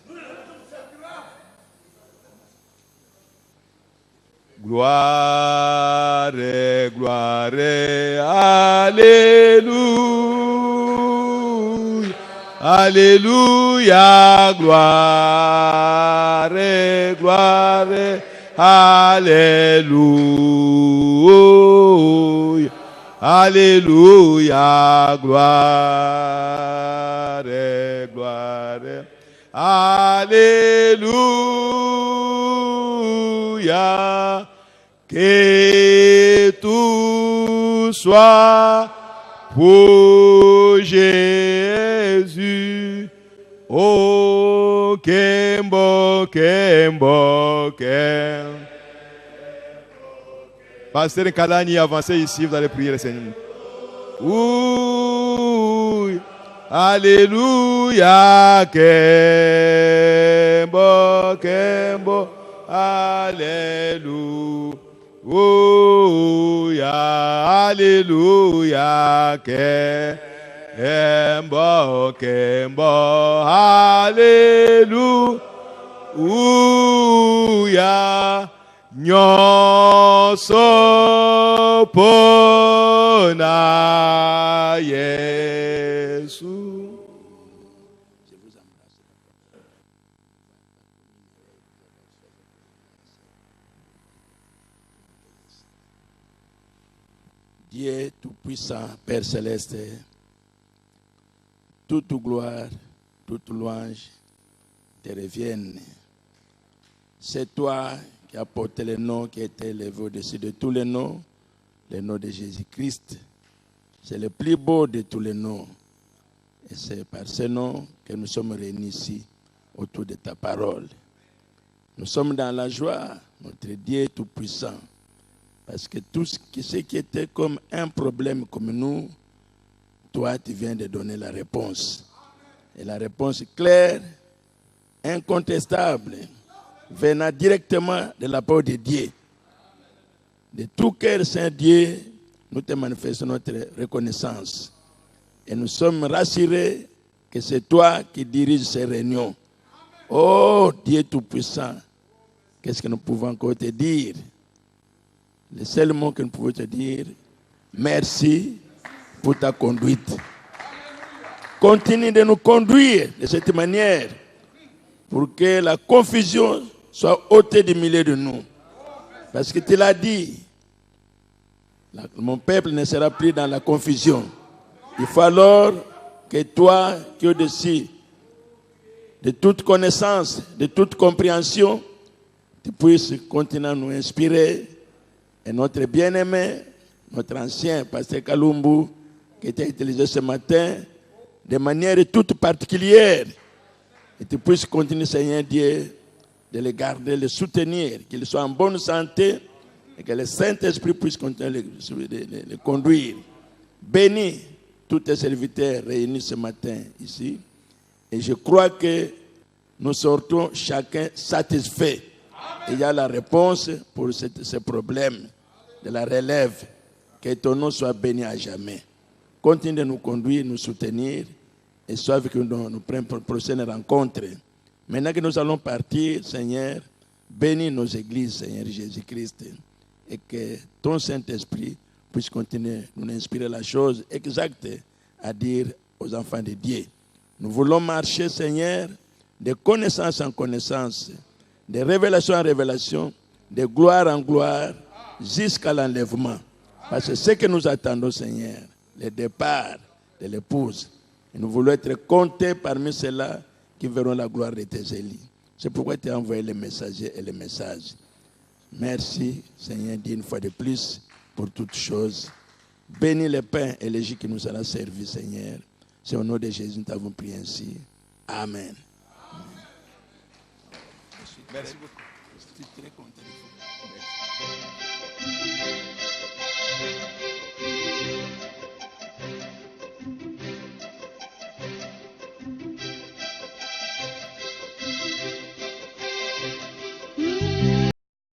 Speaker 1: Gloire, gloire, alléluia, alléluia, gloire, gloire, alléluia, alléluia, gloire, gloire, alléluia. Que tout soit pour Jésus. Oh, Kembo, Kembo, Kembo. Pasteur Kalani, avancez ici, vous allez prier le Seigneur. Oui. Alléluia, Kembo, Kembo, Alléluia. Alléluia, Kembo, Kembo, Alléluia. nyonso pona Yesu.
Speaker 6: Dieu Tout-Puissant, Père Céleste, toute gloire, toute louange te reviennent. C'est toi qui as porté le nom qui est élevé au-dessus de tous les noms, le nom de Jésus-Christ. C'est le plus beau de tous les noms. Et c'est par ce nom que nous sommes réunis ici autour de ta parole. Nous sommes dans la joie, notre Dieu Tout-Puissant. Parce que tout ce qui était comme un problème comme nous, toi, tu viens de donner la réponse. Et la réponse claire, incontestable, venant directement de la part de Dieu. De tout cœur, Saint-Dieu, nous te manifestons notre reconnaissance. Et nous sommes rassurés que c'est toi qui diriges ces réunions. Oh, Dieu Tout-Puissant, qu'est-ce que nous pouvons encore te dire? Le seul mot que nous pouvons te dire, merci pour ta conduite. Continue de nous conduire de cette manière pour que la confusion soit ôtée du milieu de nous. Parce que tu l'as dit, mon peuple ne sera plus dans la confusion. Il faut alors que toi, qui es au-dessus de toute connaissance, de toute compréhension, tu puisses continuer à nous inspirer. Et notre bien-aimé, notre ancien pasteur Kalumbu, qui était utilisé ce matin, de manière toute particulière, et tu puisses continuer, Seigneur Dieu, de le garder, le soutenir, qu'il soit en bonne santé, et que le Saint-Esprit puisse continuer de le conduire. Bénis tous tes serviteurs réunis ce matin ici, et je crois que nous sortons chacun satisfait. Il y a la réponse pour ce problème de la relève. Que ton nom soit béni à jamais. Continue de nous conduire, nous soutenir et sois que nous prenions pour prochaine rencontre. Maintenant que nous allons partir, Seigneur, bénis nos églises, Seigneur Jésus-Christ, et que ton Saint-Esprit puisse continuer de nous inspirer la chose exacte à dire aux enfants de Dieu. Nous voulons marcher, Seigneur, de connaissance en connaissance, de révélation en révélation, de gloire en gloire, jusqu'à l'enlèvement. Parce que ce que nous attendons, Seigneur, le départ de l'épouse, et nous voulons être comptés parmi ceux-là qui verront la gloire de tes élus. C'est pourquoi tu as envoyé les messagers et les messages. Merci, Seigneur, dis une fois de plus pour toutes choses. Bénis le pain et le jus qui nous sera servi, Seigneur. C'est au nom de Jésus que nous t'avons prié ainsi. Amen.
Speaker 1: Merci beaucoup.
Speaker 6: Je suis très content. Merci.